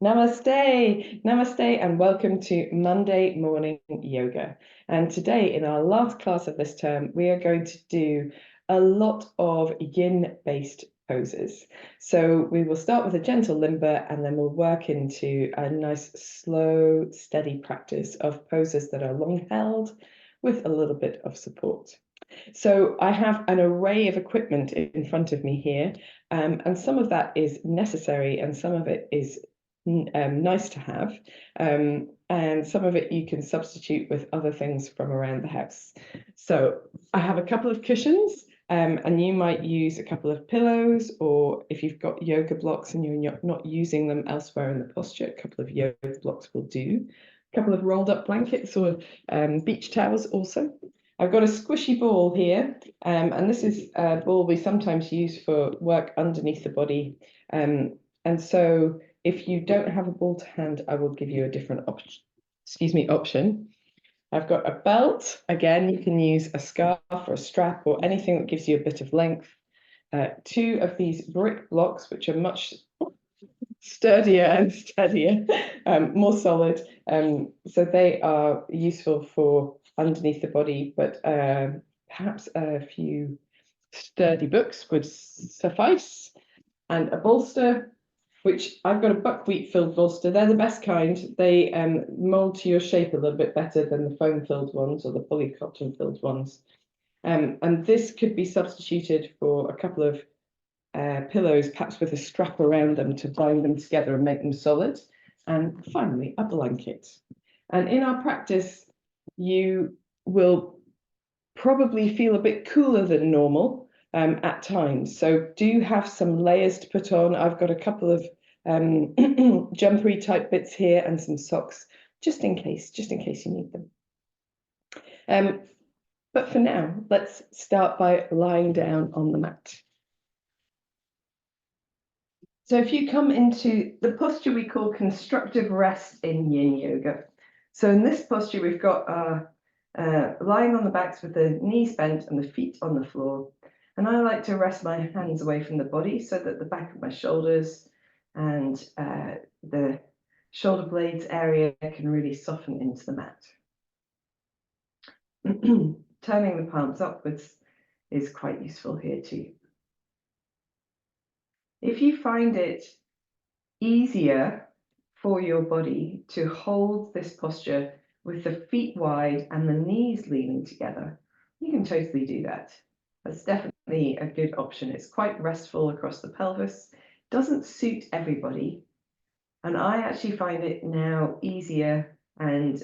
Namaste, namaste, and welcome to Monday Morning Yoga. And today, in our last class of this term, we are going to do a lot of yin-based poses. So we will start with a gentle limber, and then we'll work into a nice, slow, steady practice of poses that are long held with a little bit of support. So I have an array of equipment in front of me here, and some of that is necessary, and some of it is nice to have, and some of it you can substitute with other things from around the house. So I have a couple of cushions, and you might use a couple of pillows, or if you've got yoga blocks and you're not using them elsewhere in the posture, a couple of yoga blocks will do. A couple of rolled up blankets or beach towels also. I've got a squishy ball here, and this is a ball we sometimes use for work underneath the body. And so if you don't have a ball to hand, I will give you a different option. I've got a belt. Again, you can use a scarf or a strap or anything that gives you a bit of length. Two of these brick blocks, which are much sturdier and steadier, more solid. So they are useful for underneath the body, but perhaps a few sturdy books would suffice. And a bolster, which I've got a buckwheat filled bolster. They're the best kind. They mold to your shape a little bit better than the foam filled ones or the polycotton filled ones. And this could be substituted for a couple of pillows, perhaps with a strap around them to bind them together and make them solid. And finally, a blanket. And in our practice, you will probably feel a bit cooler than normal at times. So do have some layers to put on. I've got a couple of jumpery type bits here and some socks, just in case you need them. But for now, let's start by lying down on the mat. So if you come into the posture we call constructive rest in yin yoga. So in this posture, we've got our lying on the backs with the knees bent and the feet on the floor. And I like to rest my hands away from the body so that the back of my shoulders and the shoulder blades area can really soften into the mat. Turning the palms upwards is quite useful here too. If you find it easier for your body to hold this posture with the feet wide and the knees leaning together, you can totally do that. That's definitely a good option. It's quite restful across the pelvis, doesn't suit everybody, and I actually find it now easier and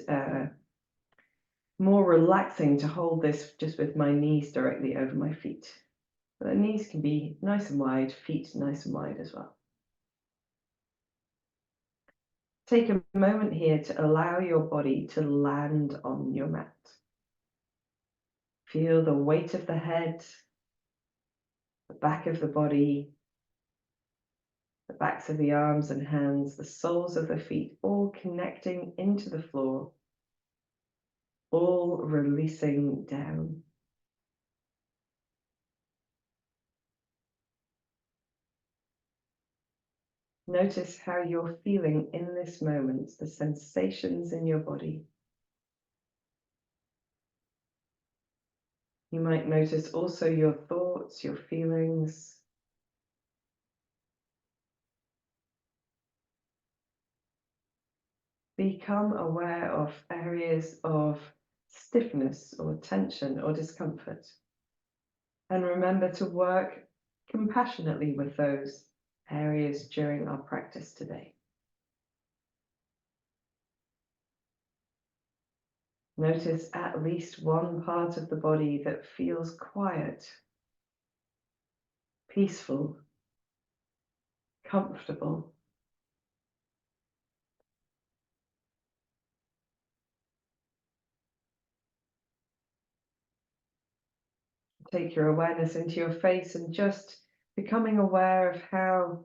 more relaxing to hold this just with my knees directly over my feet. But the knees can be nice and wide, feet nice and wide as well. Take a moment here to allow your body to land on your mat. Feel the weight of the head, the back of the body, the backs of the arms and hands, the soles of the feet, all connecting into the floor, all releasing down. Notice how you're feeling in this moment, the sensations in your body. You might notice also your thoughts, your feelings. Become aware of areas of stiffness or tension or discomfort. And remember to work compassionately with those areas during our practice today. Notice at least one part of the body that feels quiet, peaceful, comfortable. Take your awareness into your face and just becoming aware of how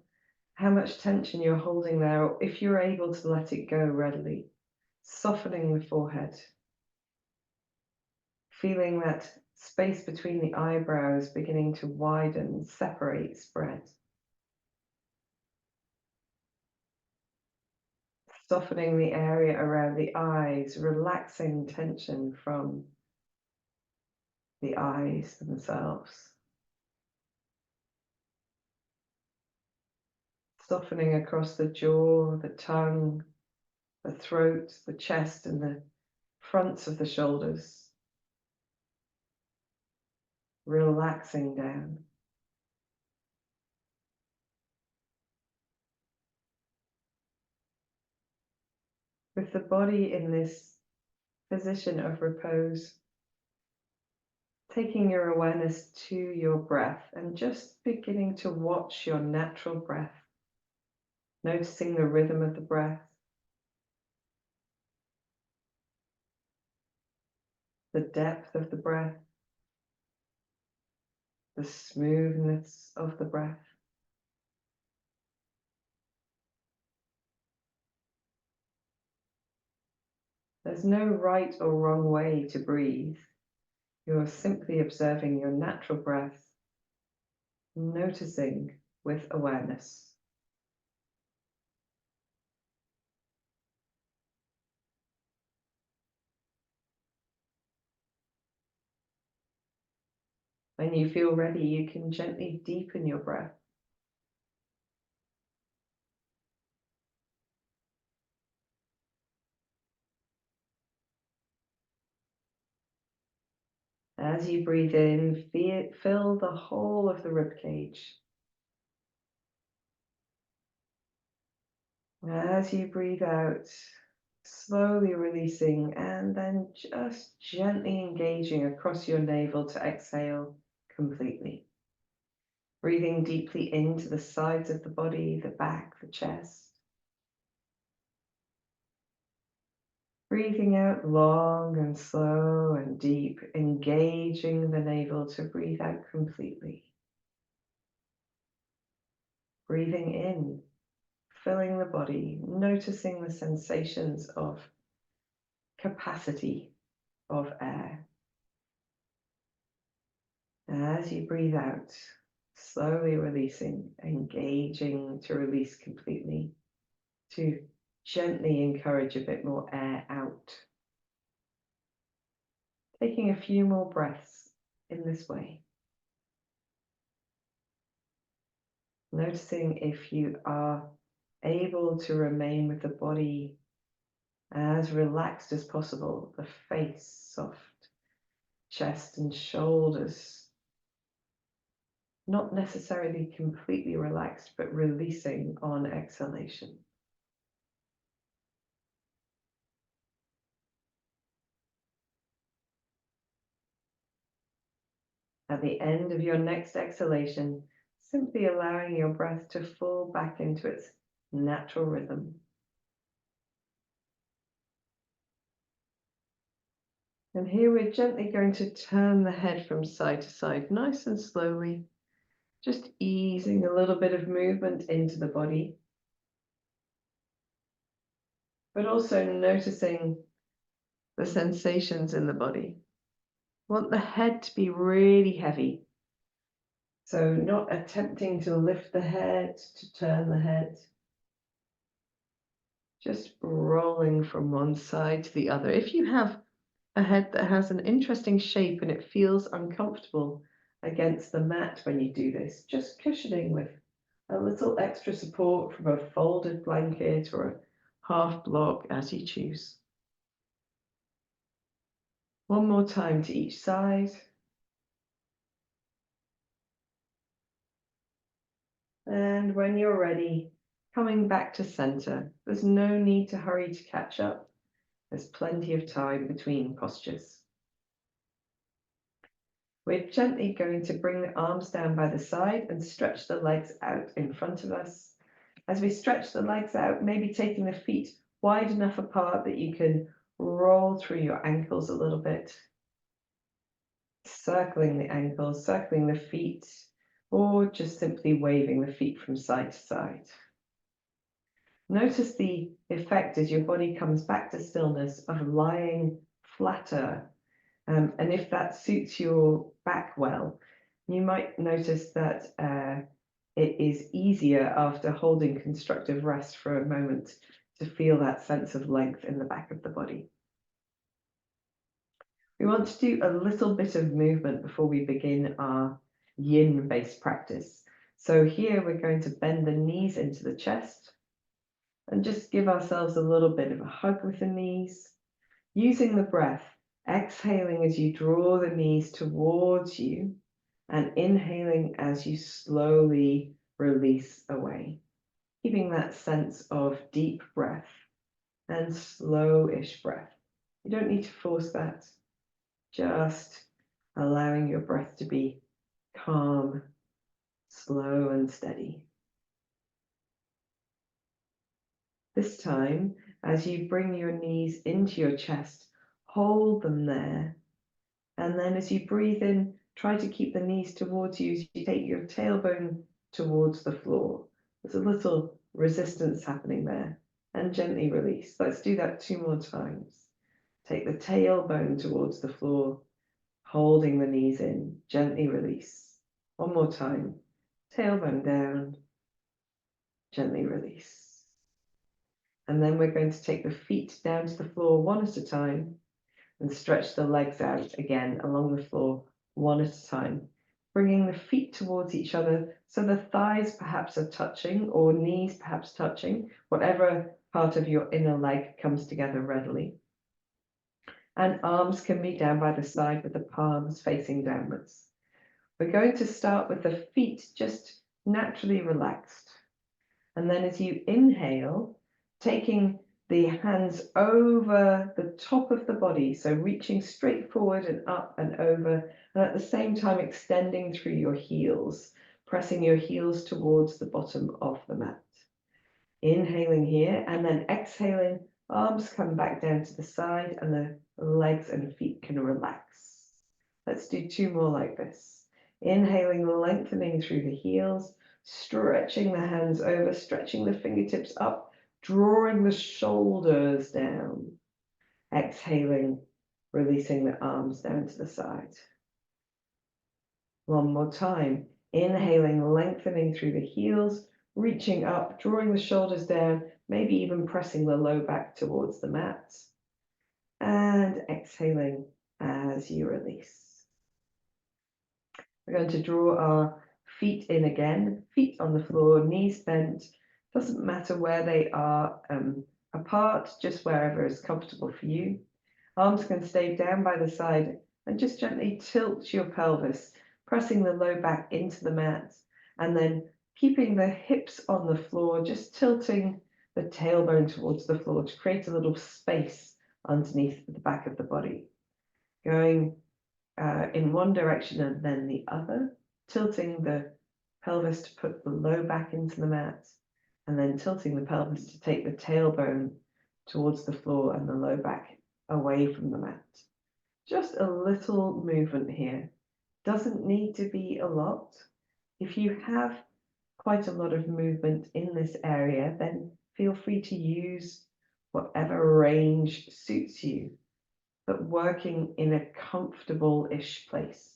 much tension you're holding there, or if you're able to let it go readily. Softening the forehead. Feeling that space between the eyebrows beginning to widen, separate, spread. Softening the area around the eyes, relaxing tension from the eyes themselves. Softening across the jaw, the tongue, the throat, the chest, and the fronts of the shoulders. Relaxing down. With the body in this position of repose, taking your awareness to your breath and just beginning to watch your natural breath, noticing the rhythm of the breath, the depth of the breath, the smoothness of the breath. There's no right or wrong way to breathe. You're simply observing your natural breath, noticing with awareness. When you feel ready, you can gently deepen your breath. As you breathe in, fill the whole of the rib cage. As you breathe out, slowly releasing and then just gently engaging across your navel to exhale completely. Breathing deeply into the sides of the body, the back, the chest. Breathing out long and slow and deep, engaging the navel to breathe out completely. Breathing in, filling the body, noticing the sensations of capacity of air. As you breathe out, slowly releasing, engaging to release completely, to gently encourage a bit more air out. Taking a few more breaths in this way. Noticing if you are able to remain with the body as relaxed as possible, the face soft, chest and shoulders not necessarily completely relaxed, but releasing on exhalation. At the end of your next exhalation, simply allowing your breath to fall back into its natural rhythm. And here we're gently going to turn the head from side to side, nice and slowly, just easing a little bit of movement into the body, but also noticing the sensations in the body. Want the head to be really heavy. So not attempting to lift the head, to turn the head. Just rolling from one side to the other. If you have a head that has an interesting shape and it feels uncomfortable against the mat when you do this, just cushioning with a little extra support from a folded blanket or a half block as you choose. One more time to each side. And when you're ready, coming back to center. There's no need to hurry to catch up. There's plenty of time between postures. We're gently going to bring the arms down by the side and stretch the legs out in front of us. As we stretch the legs out, maybe taking the feet wide enough apart that you can roll through your ankles a little bit. Circling the ankles, circling the feet, or just simply waving the feet from side to side. Notice the effect as your body comes back to stillness of lying flatter. And if that suits your back well, you might notice that it is easier after holding constructive rest for a moment to feel that sense of length in the back of the body. We want to do a little bit of movement before we begin our yin-based practice. So here we're going to bend the knees into the chest and just give ourselves a little bit of a hug with the knees, using the breath, exhaling as you draw the knees towards you and inhaling as you slowly release away, keeping that sense of deep breath and slow-ish breath. You don't need to force that, just allowing your breath to be calm, slow and steady. This time, as you bring your knees into your chest, hold them there. And then as you breathe in, try to keep the knees towards you as you take your tailbone towards the floor. There's a little resistance happening there. And gently release. Let's do that 2 more times. Take the tailbone towards the floor, holding the knees in. Gently release. 1 more time. Tailbone down. Gently release. And then we're going to take the feet down to the floor 1 at a time and stretch the legs out again along the floor 1 at a time, bringing the feet towards each other so the thighs perhaps are touching or knees perhaps touching, whatever part of your inner leg comes together readily. And arms can be down by the side with the palms facing downwards. We're going to start with the feet just naturally relaxed. And then as you inhale, taking the hands over the top of the body, so reaching straight forward and up and over, and at the same time extending through your heels, pressing your heels towards the bottom of the mat. Inhaling here, and then exhaling, arms come back down to the side and the legs and feet can relax. Let's do 2 more like this. Inhaling, lengthening through the heels, stretching the hands over, stretching the fingertips up, drawing the shoulders down. Exhaling, releasing the arms down to the side. 1 more time. Inhaling, lengthening through the heels, reaching up, drawing the shoulders down, maybe even pressing the low back towards the mat. And exhaling as you release. We're going to draw our feet in again, feet on the floor, knees bent. Doesn't matter where they are apart, just wherever is comfortable for you. Arms can stay down by the side and just gently tilt your pelvis, pressing the low back into the mat and then keeping the hips on the floor, just tilting the tailbone towards the floor to create a little space underneath the back of the body. Going in one direction and then the other, tilting the pelvis to put the low back into the mat, and then tilting the pelvis to take the tailbone towards the floor and the low back away from the mat. Just a little movement here. Doesn't need to be a lot. If you have quite a lot of movement in this area, then feel free to use whatever range suits you, but working in a comfortable-ish place.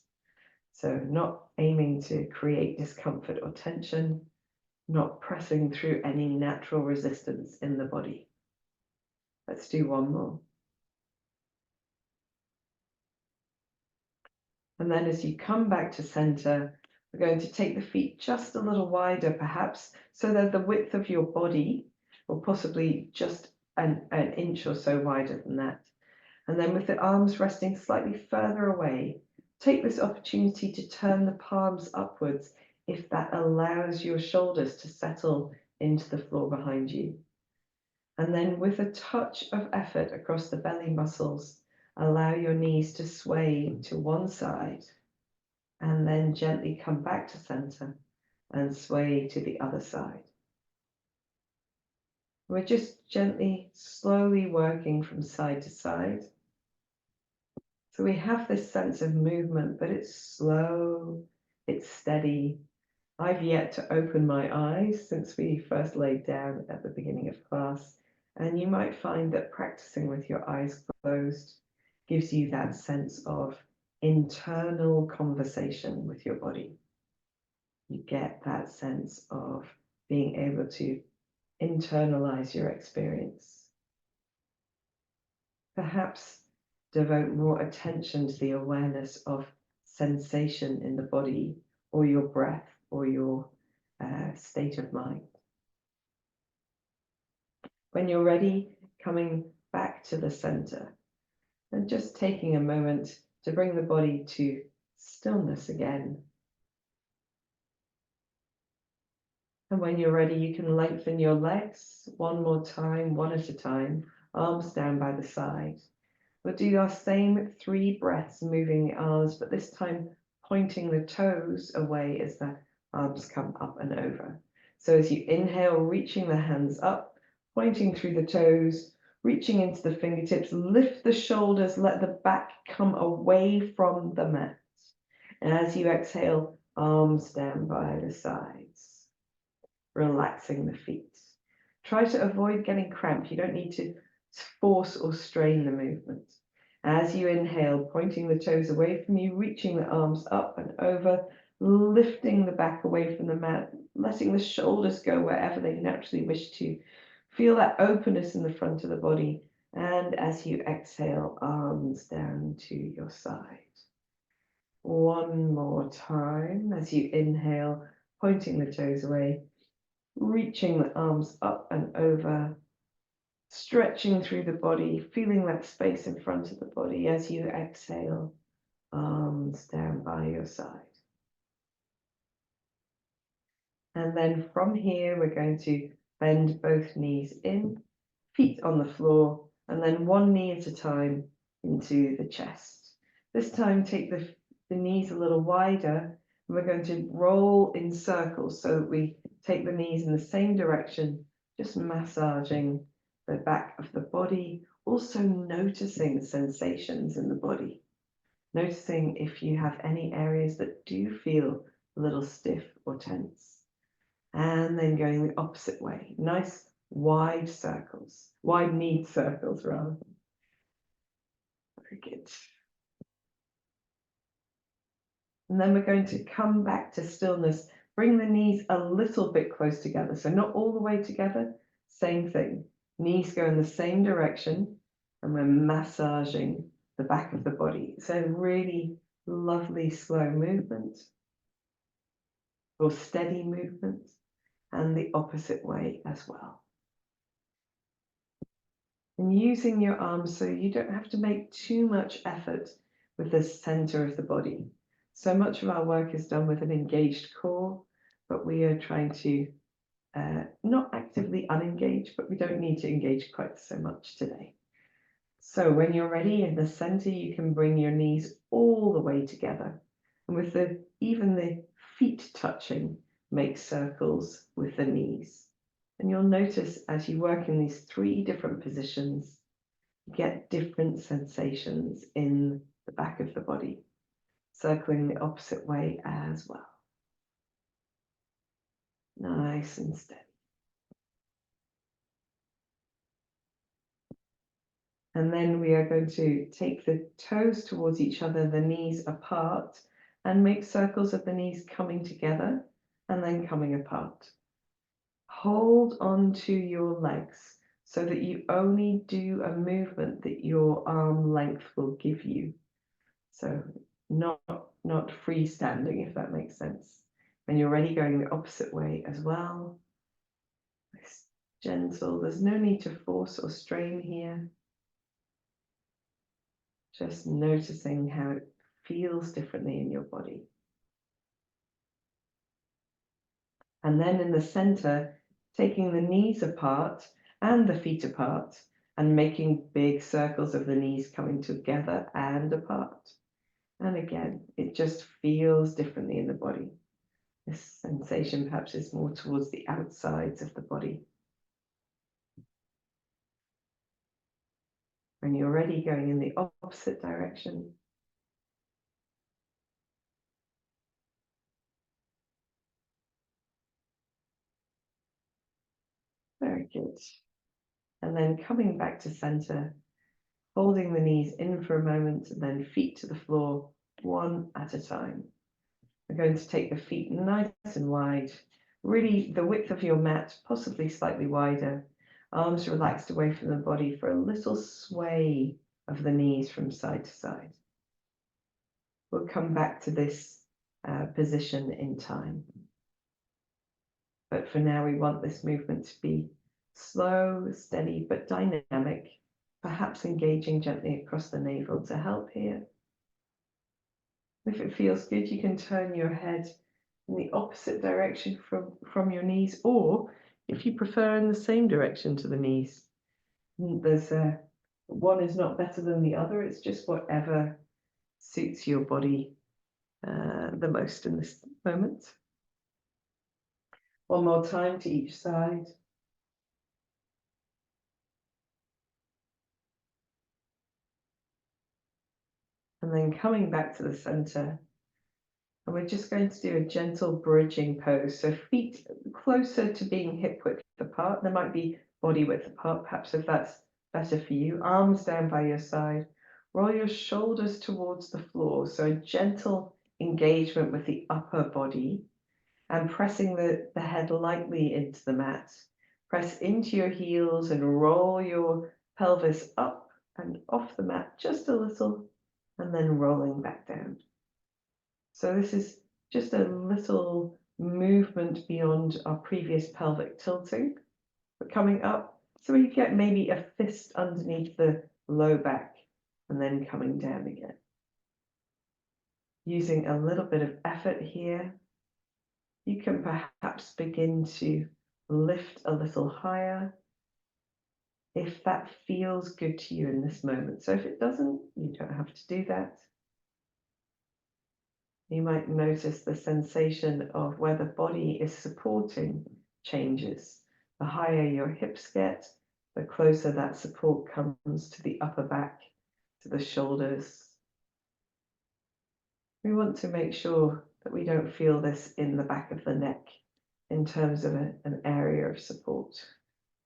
So not aiming to create discomfort or tension, not pressing through any natural resistance in the body. Let's do 1 more. And then as you come back to center, we're going to take the feet just a little wider, perhaps, so that the width of your body, or possibly just an inch or so wider than that. And then with the arms resting slightly further away, take this opportunity to turn the palms upwards if that allows your shoulders to settle into the floor behind you. And then with a touch of effort across the belly muscles, allow your knees to sway to one side and then gently come back to center and sway to the other side. We're just gently, slowly working from side to side. So we have this sense of movement, but it's slow, it's steady. I've yet to open my eyes since we first laid down at the beginning of class, and you might find that practicing with your eyes closed gives you that sense of internal conversation with your body. You get that sense of being able to internalize your experience. Perhaps devote more attention to the awareness of sensation in the body, or your breath, or your state of mind. When you're ready, coming back to the center and just taking a moment to bring the body to stillness again. And when you're ready, you can lengthen your legs one more time, one at a time, arms down by the side. We'll do our same 3 breaths, moving the arms, but this time pointing the toes away as the arms come up and over. So as you inhale, reaching the hands up, pointing through the toes, reaching into the fingertips, lift the shoulders, let the back come away from the mat. And as you exhale, arms down by the sides, relaxing the feet. Try to avoid getting cramped. You don't need to force or strain the movement. As you inhale, pointing the toes away from you, reaching the arms up and over, lifting the back away from the mat, letting the shoulders go wherever they naturally wish to. Feel that openness in the front of the body. And as you exhale, arms down to your side. One more time as you inhale, pointing the toes away, reaching the arms up and over, stretching through the body, feeling that space in front of the body as you exhale, arms down by your side. And then from here, we're going to bend both knees in, feet on the floor, and then one knee at a time into the chest. This time, take the knees a little wider, and we're going to roll in circles so that we take the knees in the same direction, just massaging the back of the body, also noticing sensations in the body. Noticing if you have any areas that do feel a little stiff or tense. And then going the opposite way. Nice wide circles, wide knee circles rather. Very good. And then we're going to come back to stillness. Bring the knees a little bit close together. So not all the way together, same thing. Knees go in the same direction and we're massaging the back of the body. So really lovely slow movement or steady movement, and the opposite way as well. And using your arms so you don't have to make too much effort with the center of the body. So much of our work is done with an engaged core, but we are trying to not actively unengage, but we don't need to engage quite so much today. So when you're ready in the center, you can bring your knees all the way together. And with even the feet touching, make circles with the knees. And you'll notice as you work in these 3 different positions, you get different sensations in the back of the body, circling the opposite way as well. Nice and steady. And then we are going to take the toes towards each other, the knees apart, and make circles of the knees coming together and then coming apart. Hold on to your legs so that you only do a movement that your arm length will give you. So not freestanding, if that makes sense. When you're ready, going the opposite way as well. It's gentle, there's no need to force or strain here. Just noticing how it feels differently in your body. And then in the center, taking the knees apart and the feet apart and making big circles of the knees coming together and apart. And again, it just feels differently in the body. This sensation perhaps is more towards the outsides of the body. When you're ready, going in the opposite direction. Very good. And then coming back to center, holding the knees in for a moment, and then feet to the floor, one at a time. We're going to take the feet nice and wide, really the width of your mat, possibly slightly wider, arms relaxed away from the body for a little sway of the knees from side to side. We'll come back to this position in time. But for now, we want this movement to be slow, steady, but dynamic, perhaps engaging gently across the navel to help here. If it feels good, you can turn your head in the opposite direction from your knees, or if you prefer, in the same direction to the knees. There's one is not better than the other. It's just whatever suits your body the most in this moment. One more time to each side. And then coming back to the center. And we're just going to do a gentle bridging pose. So feet closer to being hip width apart. There might be body width apart, perhaps if that's better for you. Arms down by your side. Roll your shoulders towards the floor. So a gentle engagement with the upper body and pressing the head lightly into the mat. Press into your heels and roll your pelvis up and off the mat just a little, and then rolling back down. So this is just a little movement beyond our previous pelvic tilting. We're coming up, so we get maybe a fist underneath the low back and then coming down again. Using a little bit of effort here, you can perhaps begin to lift a little higher if that feels good to you in this moment. So if it doesn't, you don't have to do that. You might notice the sensation of where the body is supporting changes. The higher your hips get, the closer that support comes to the upper back, to the shoulders. We want to make sure that we don't feel this in the back of the neck in terms of an area of support.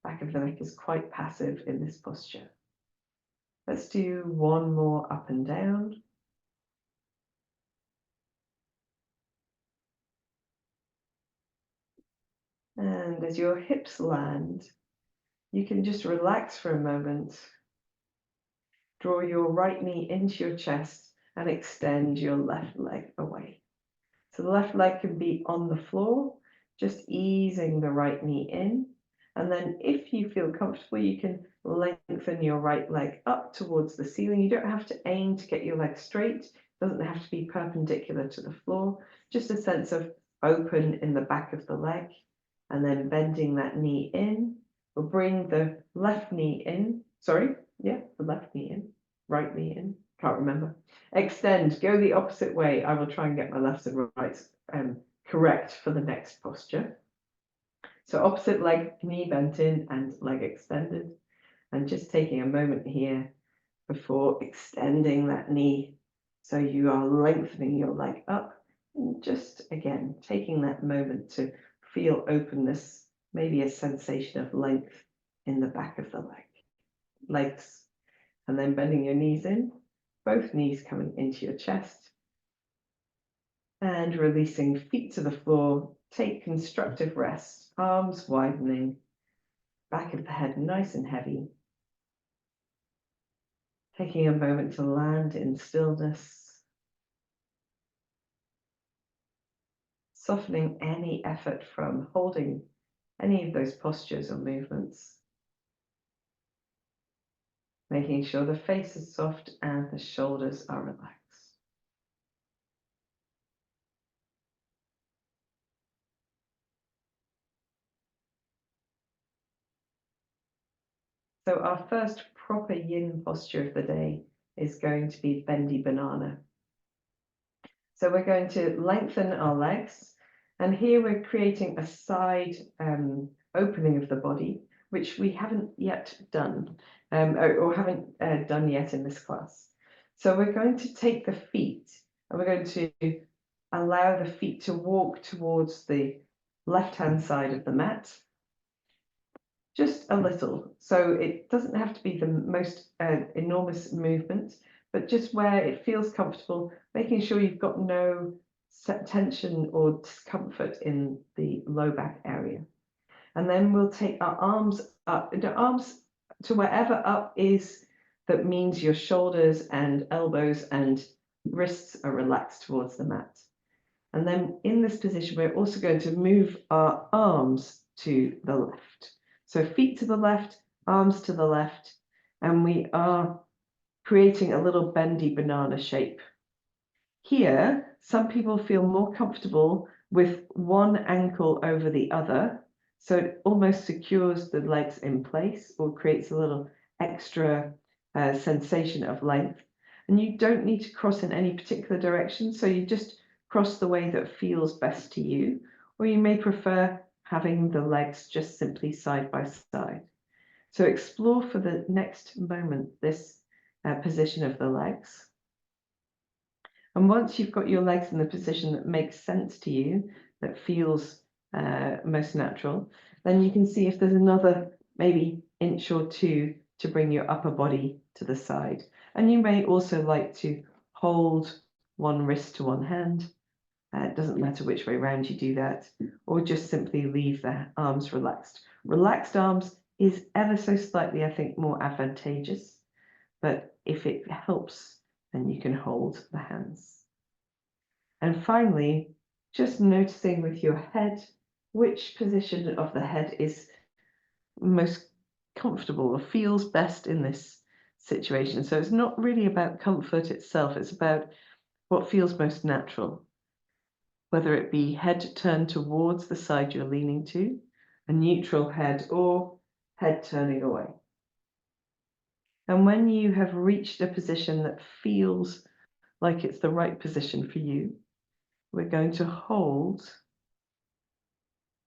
Back of the neck is quite passive in this posture. Let's do one more up and down. And as your hips land, you can just relax for a moment. Draw your right knee into your chest and extend your left leg away. So the left leg can be on the floor, just easing the right knee in. And then if you feel comfortable, you can lengthen your right leg up towards the ceiling. You don't have to aim to get your leg straight. It doesn't have to be perpendicular to the floor. Just a sense of open in the back of the leg. And then bending that knee in. We'll bring the left knee in. The left knee in. Right knee in. Can't remember. Extend, go the opposite way. I will try and get my left and right correct for the next posture. So opposite leg, knee bent in and leg extended. And just taking a moment here before extending that knee. So you are lengthening your leg up. And just again, taking that moment to feel openness, maybe a sensation of length in the back of the legs. And then bending your knees in, both knees coming into your chest. And releasing feet to the floor, take constructive rest, arms widening, back of the head nice and heavy. Taking a moment to land in stillness. Softening any effort from holding any of those postures or movements. Making sure the face is soft and the shoulders are relaxed. So our first proper yin posture of the day is going to be bendy banana. So we're going to lengthen our legs, and here we're creating a side opening of the body, which we haven't yet done, or haven't done yet in this class. So we're going to take the feet, and we're going to allow the feet to walk towards the left-hand side of the mat, just a little. So it doesn't have to be the most enormous movement, but just where it feels comfortable, making sure you've got no tension or discomfort in the low back area. And then we'll take our arms up, the arms to wherever up is. That means your shoulders and elbows and wrists are relaxed towards the mat. And then in this position, we're also going to move our arms to the left. So feet to the left, arms to the left, and we are creating a little bendy banana shape. Here, some people feel more comfortable with one ankle over the other, so it almost secures the legs in place or creates a little extra sensation of length. And you don't need to cross in any particular direction, so you just cross the way that feels best to you, or you may prefer having the legs just simply side by side. So explore for the next moment this position of the legs. And once you've got your legs in the position that makes sense to you, that feels most natural, then you can see if there's another maybe inch or two to bring your upper body to the side. And you may also like to hold one wrist to one hand. It doesn't matter which way around you do that, or just simply leave the arms relaxed. Relaxed arms is ever so slightly, I think, more advantageous, but if it helps, then you can hold the hands. And finally, just noticing with your head, which position of the head is most comfortable or feels best in this situation. So it's not really about comfort itself, it's about what feels most natural. Whether it be head turned towards the side you're leaning to, a neutral head, or head turning away. And when you have reached a position that feels like it's the right position for you, we're going to hold.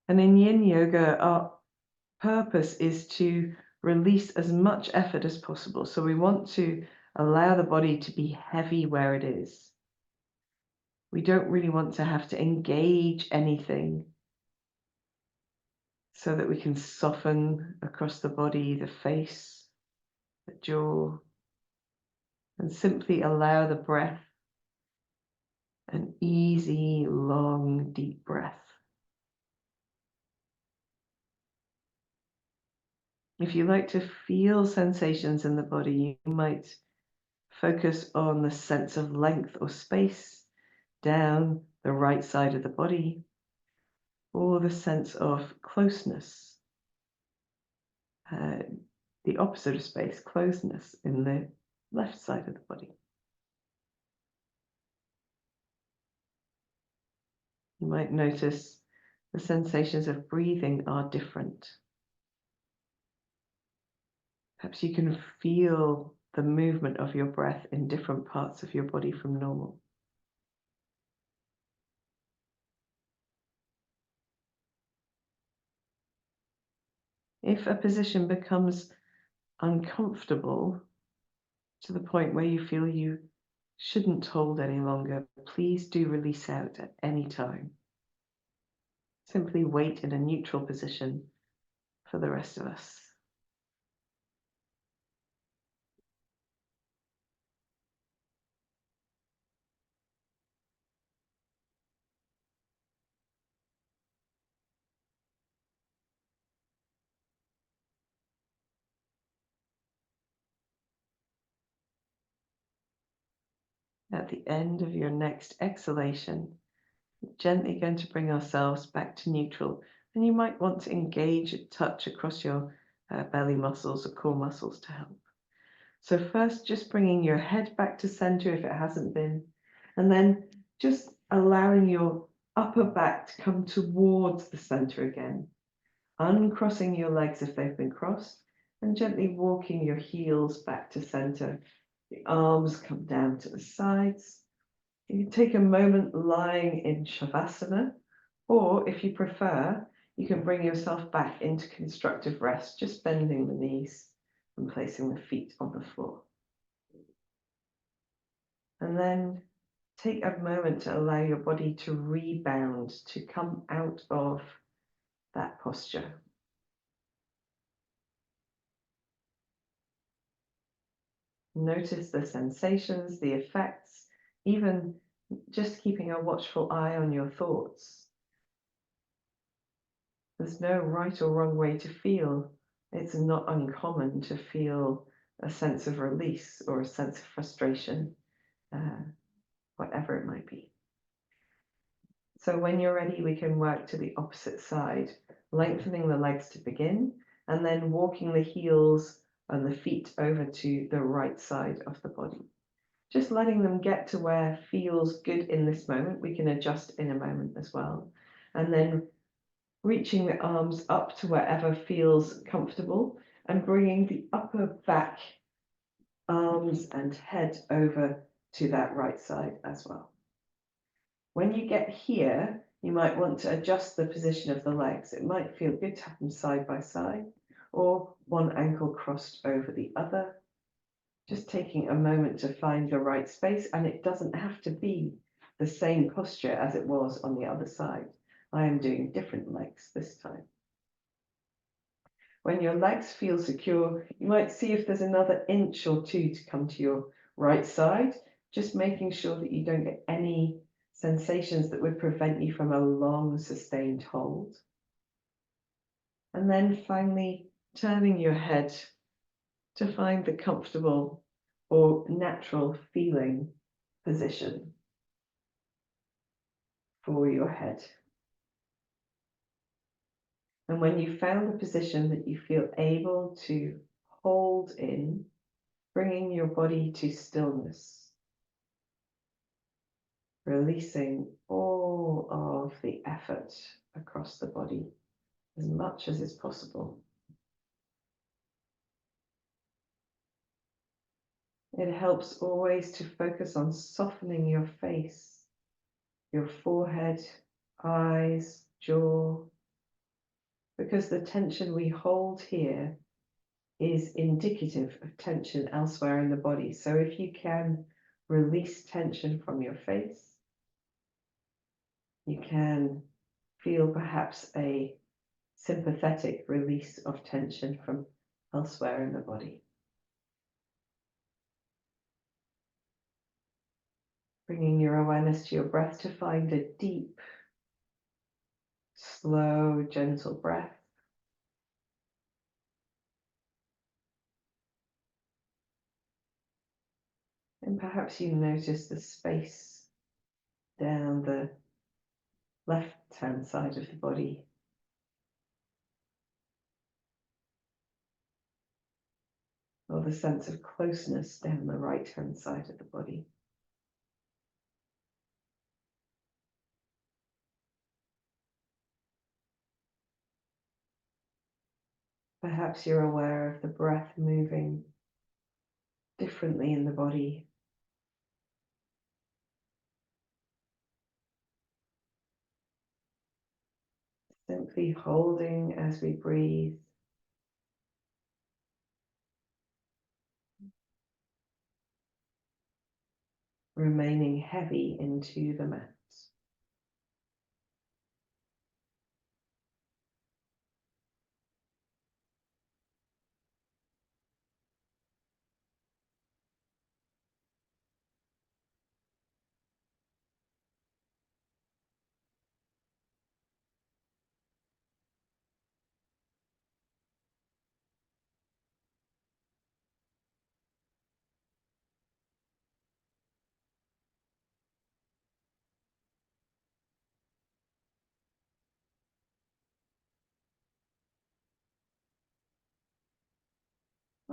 And in Yin Yoga, our purpose is to release as much effort as possible. So we want to allow the body to be heavy where it is. We don't really want to have to engage anything, so that we can soften across the body, the face, the jaw, and simply allow the breath, an easy, long, deep breath. If you like to feel sensations in the body, you might focus on the sense of length or space down the right side of the body, or the sense of closeness, the opposite of space, closeness in the left side of the body. You might notice the sensations of breathing are different. Perhaps you can feel the movement of your breath in different parts of your body from normal. If a position becomes uncomfortable to the point where you feel you shouldn't hold any longer, please do release out at any time. Simply wait in a neutral position for the rest of us. At the end of your next exhalation, gently going to bring ourselves back to neutral, and you might want to engage a touch across your belly muscles or core muscles to help. So first, just bringing your head back to center if it hasn't been, and then just allowing your upper back to come towards the center again, uncrossing your legs if they've been crossed, and gently walking your heels back to center. The arms come down to the sides. You can take a moment lying in Shavasana, or if you prefer, you can bring yourself back into constructive rest, just bending the knees and placing the feet on the floor. And then take a moment to allow your body to rebound, to come out of that posture. Notice the sensations, the effects, even just keeping a watchful eye on your thoughts. There's no right or wrong way to feel. It's not uncommon to feel a sense of release or a sense of frustration, whatever it might be. So when you're ready, we can work to the opposite side, lengthening the legs to begin, and then walking the heels and the feet over to the right side of the body. Just letting them get to where feels good in this moment. We can adjust in a moment as well. And then reaching the arms up to wherever feels comfortable and bringing the upper back, arms and head over to that right side as well. When you get here, you might want to adjust the position of the legs. It might feel good to have them side by side or one ankle crossed over the other. Just taking a moment to find the right space, and it doesn't have to be the same posture as it was on the other side. I am doing different legs this time. When your legs feel secure, you might see if there's another inch or two to come to your right side, just making sure that you don't get any sensations that would prevent you from a long sustained hold. And then finally turning your head to find the comfortable or natural feeling position for your head. And when you've found the position that you feel able to hold in, bringing your body to stillness, releasing all of the effort across the body as much as is possible. It helps always to focus on softening your face, your forehead, eyes, jaw, because the tension we hold here is indicative of tension elsewhere in the body. So if you can release tension from your face, you can feel perhaps a sympathetic release of tension from elsewhere in the body. Bringing your awareness to your breath to find a deep, slow, gentle breath. And perhaps you notice the space down the left-hand side of the body. Or the sense of closeness down the right-hand side of the body. Perhaps you're aware of the breath moving differently in the body. Simply holding as we breathe. Remaining heavy into the mat.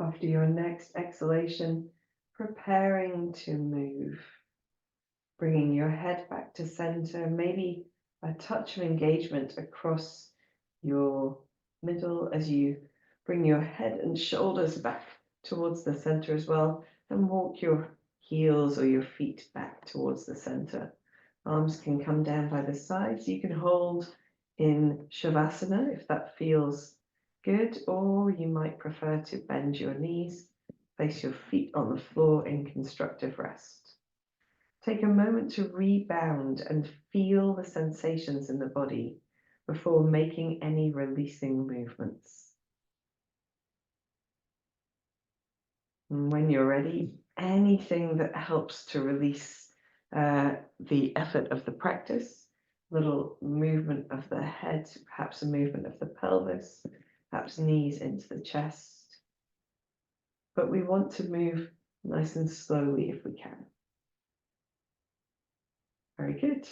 After your next exhalation, preparing to move. Bringing your head back to center, maybe a touch of engagement across your middle as you bring your head and shoulders back towards the center as well, and walk your heels or your feet back towards the center. Arms can come down by the sides. You can hold in Shavasana if that feels good, or you might prefer to bend your knees, place your feet on the floor in constructive rest. Take a moment to rebound and feel the sensations in the body before making any releasing movements. And when you're ready, anything that helps to release the effort of the practice, little movement of the head, perhaps a movement of the pelvis, perhaps knees into the chest. But we want to move nice and slowly if we can. Very good.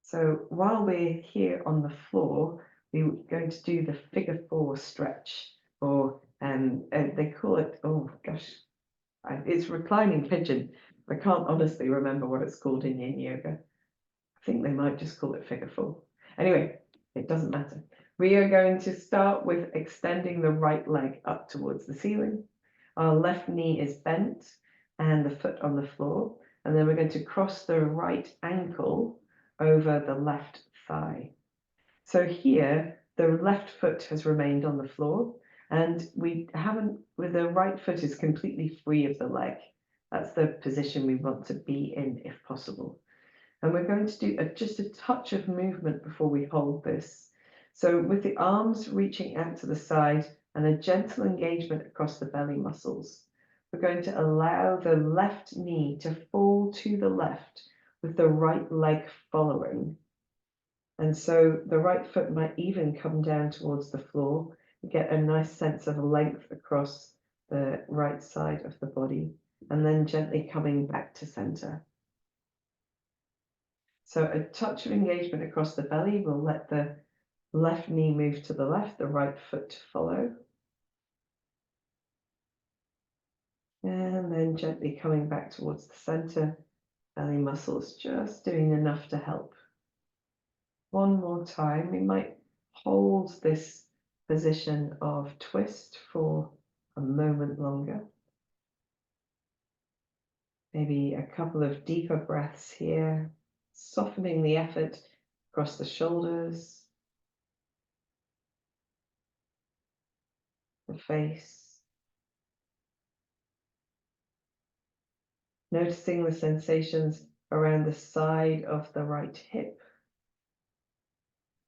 So while we're here on the floor, we're going to do the figure 4 stretch, or they call it, oh gosh, it's reclining pigeon. I can't honestly remember what it's called in yin yoga. I think they might just call it figure 4. Anyway, it doesn't matter. We are going to start with extending the right leg up towards the ceiling. Our left knee is bent and the foot on the floor. And then we're going to cross the right ankle over the left thigh. So here, the left foot has remained on the floor, and we haven't, with the right foot is completely free of the leg. That's the position we want to be in if possible. And we're going to do just a touch of movement before we hold this. So with the arms reaching out to the side and a gentle engagement across the belly muscles, we're going to allow the left knee to fall to the left with the right leg following. And so the right foot might even come down towards the floor. You get a nice sense of length across the right side of the body, and then gently coming back to center. So a touch of engagement across the belly will let the left knee move to the left, the right foot follow. And then gently coming back towards the center, belly muscles just doing enough to help. One more time, we might hold this position of twist for a moment longer. Maybe a couple of deeper breaths here, softening the effort across the shoulders, the face. Noticing the sensations around the side of the right hip.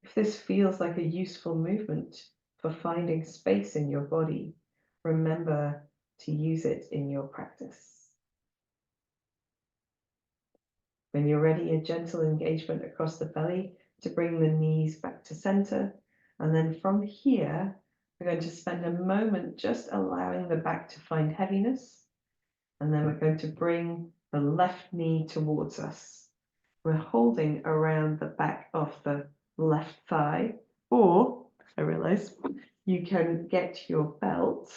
If this feels like a useful movement for finding space in your body, remember to use it in your practice. When you're ready, a gentle engagement across the belly to bring the knees back to center. And then from here, we're going to spend a moment just allowing the back to find heaviness. And then we're going to bring the left knee towards us. We're holding around the back of the left thigh, or I realize you can get your belt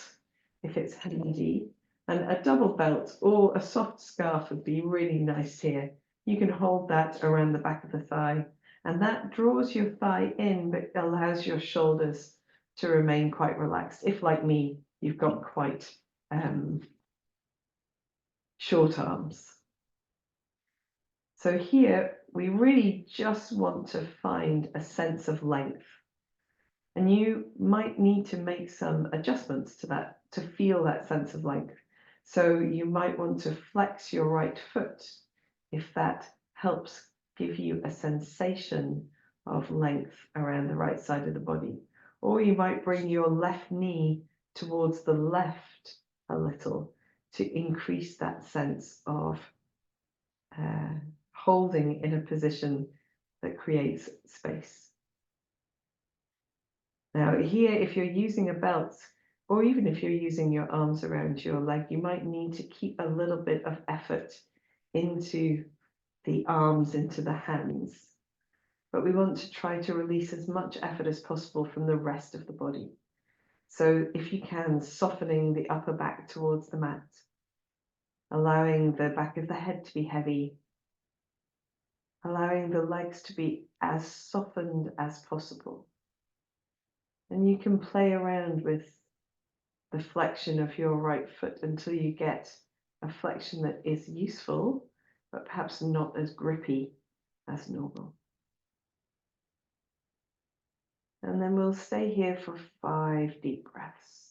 if it's handy, and a double belt or a soft scarf would be really nice here. You can hold that around the back of the thigh, and that draws your thigh in but allows your shoulders to remain quite relaxed. If, like me, you've got quite short arms. So here, we really just want to find a sense of length. And you might need to make some adjustments to that to feel that sense of length. So you might want to flex your right foot if that helps give you a sensation of length around the right side of the body. Or you might bring your left knee towards the left a little to increase that sense of holding in a position that creates space. Now here, if you're using a belt, or even if you're using your arms around your leg, you might need to keep a little bit of effort into the arms, into the hands. But we want to try to release as much effort as possible from the rest of the body. So if you can, softening the upper back towards the mat, allowing the back of the head to be heavy, allowing the legs to be as softened as possible. And you can play around with the flexion of your right foot until you get a flexion that is useful, but perhaps not as grippy as normal. And then we'll stay here for 5 deep breaths.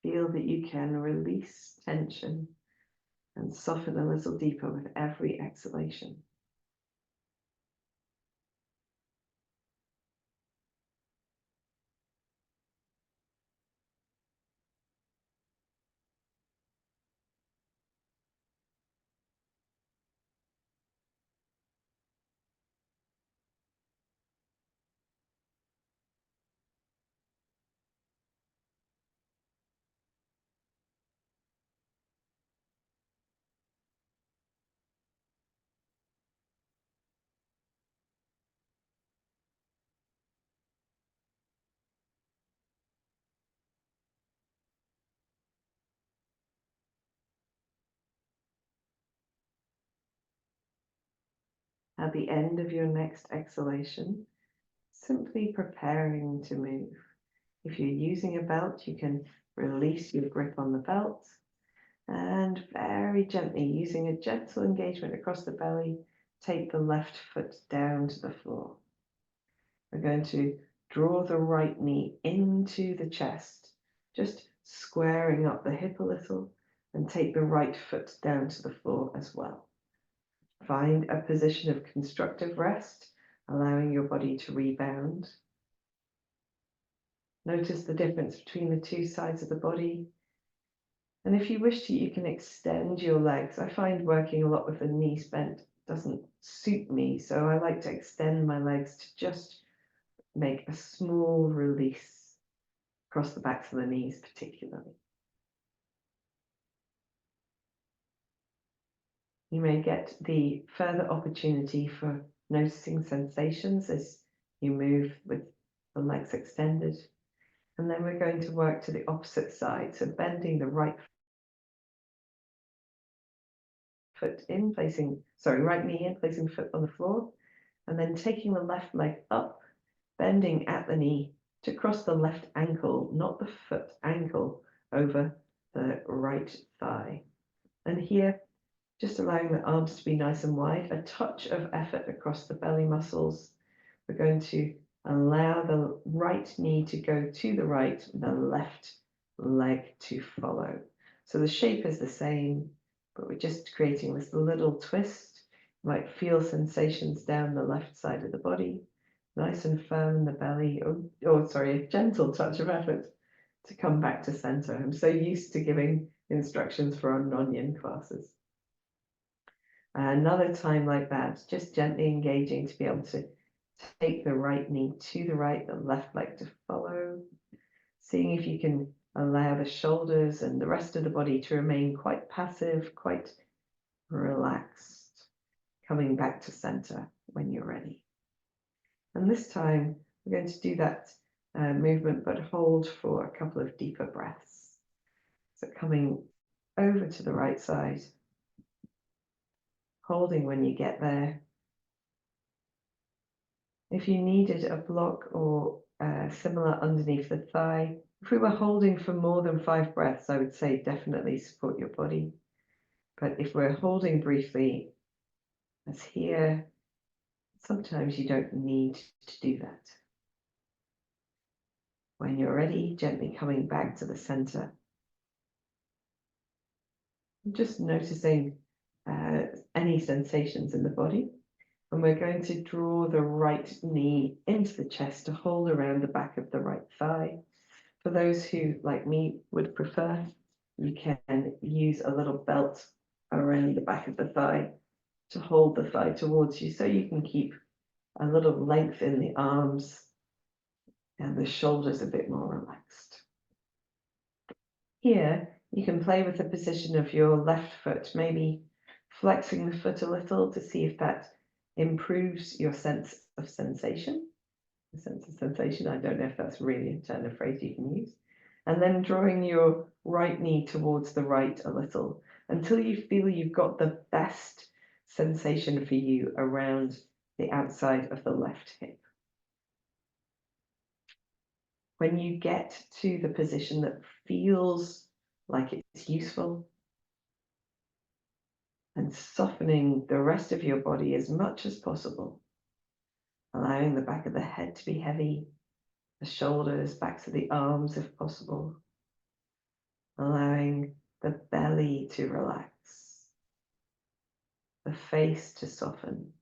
Feel that you can release tension and soften a little deeper with every exhalation. At the end of your next exhalation, simply preparing to move. If you're using a belt, you can release your grip on the belt and very gently, using a gentle engagement across the belly, take the left foot down to the floor. We're going to draw the right knee into the chest, just squaring up the hip a little, and take the right foot down to the floor as well. Find a position of constructive rest, allowing your body to rebound. Notice the difference between the two sides of the body. And if you wish to, you can extend your legs. I find working a lot with the knees bent doesn't suit me, so I like to extend my legs to just make a small release across the backs of the knees particularly. You may get the further opportunity for noticing sensations as you move with the legs extended. And then we're going to work to the opposite side, so bending the right foot in, right knee in, placing foot on the floor, and then taking the left leg up, bending at the knee to cross the left ankle, not the foot, ankle, over the right thigh. And here, just allowing the arms to be nice and wide, a touch of effort across the belly muscles. We're going to allow the right knee to go to the right, the left leg to follow. So the shape is the same, but we're just creating this little twist. You might feel sensations down the left side of the body, nice and firm in the belly. A gentle touch of effort to come back to center. I'm so used to giving instructions for our non-yin classes. Another time like that, just gently engaging to be able to take the right knee to the right, the left leg to follow. Seeing if you can allow the shoulders and the rest of the body to remain quite passive, quite relaxed, coming back to center when you're ready. And this time, we're going to do that movement, but hold for a couple of deeper breaths. So coming over to the right side, holding when you get there. If you needed a block or similar underneath the thigh, if we were holding for more than 5 breaths, I would say definitely support your body. But if we're holding briefly, as here, sometimes you don't need to do that. When you're ready, gently coming back to the center. Just noticing any sensations in the body. And we're going to draw the right knee into the chest to hold around the back of the right thigh. For those who, like me, would prefer, you can use a little belt around the back of the thigh to hold the thigh towards you, so you can keep a little length in the arms and the shoulders a bit more relaxed. Here, you can play with the position of your left foot, maybe flexing the foot a little to see if that improves your sense of sensation. The sense of sensation, I don't know if that's really a turn of phrase you can use. And then drawing your right knee towards the right a little until you feel you've got the best sensation for you around the outside of the left hip. When you get to the position that feels like it's useful, and softening the rest of your body as much as possible, allowing the back of the head to be heavy, the shoulders, backs of the arms if possible, allowing the belly to relax. the face to soften,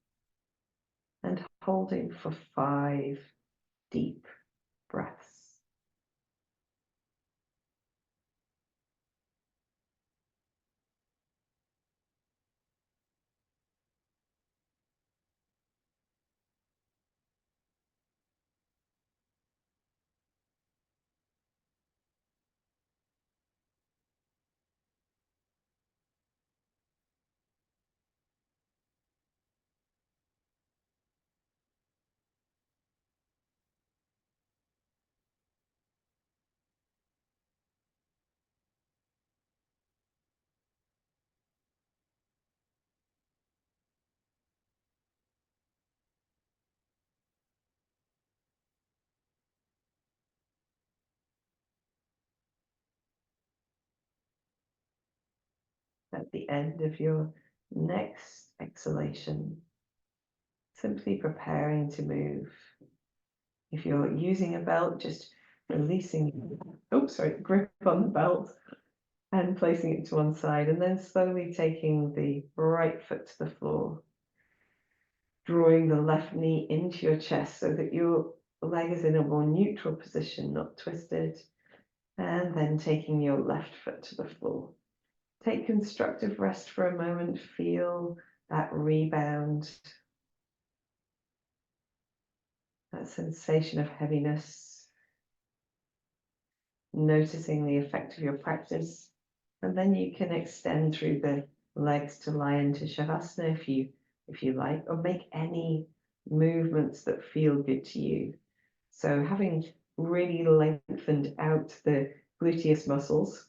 and holding for 5 deep breaths. At the end of your next exhalation, simply preparing to move. If you're using a belt, just releasing, grip on the belt and placing it to one side, and then slowly taking the right foot to the floor, drawing the left knee into your chest so that your leg is in a more neutral position, not twisted, and then taking your left foot to the floor. Take constructive rest for a moment, feel that rebound, that sensation of heaviness, noticing the effect of your practice, and then you can extend through the legs to lie into Shavasana if you like, or make any movements that feel good to you. So having really lengthened out the gluteus muscles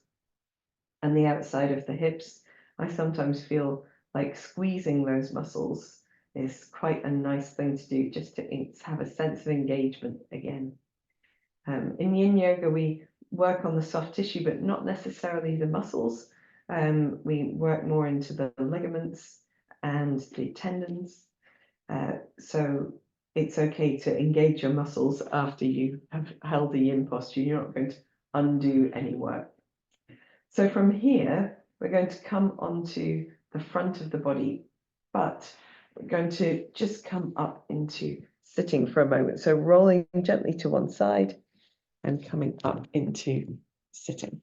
and the outside of the hips, I sometimes feel like squeezing those muscles is quite a nice thing to do, just to have a sense of engagement again. In Yin Yoga, we work on the soft tissue, but not necessarily the muscles. We work more into the ligaments and the tendons. So it's okay to engage your muscles after you have held the Yin posture. You're not going to undo any work. So from here, we're going to come onto the front of the body, but we're going to just come up into sitting for a moment. So rolling gently to one side and coming up into sitting.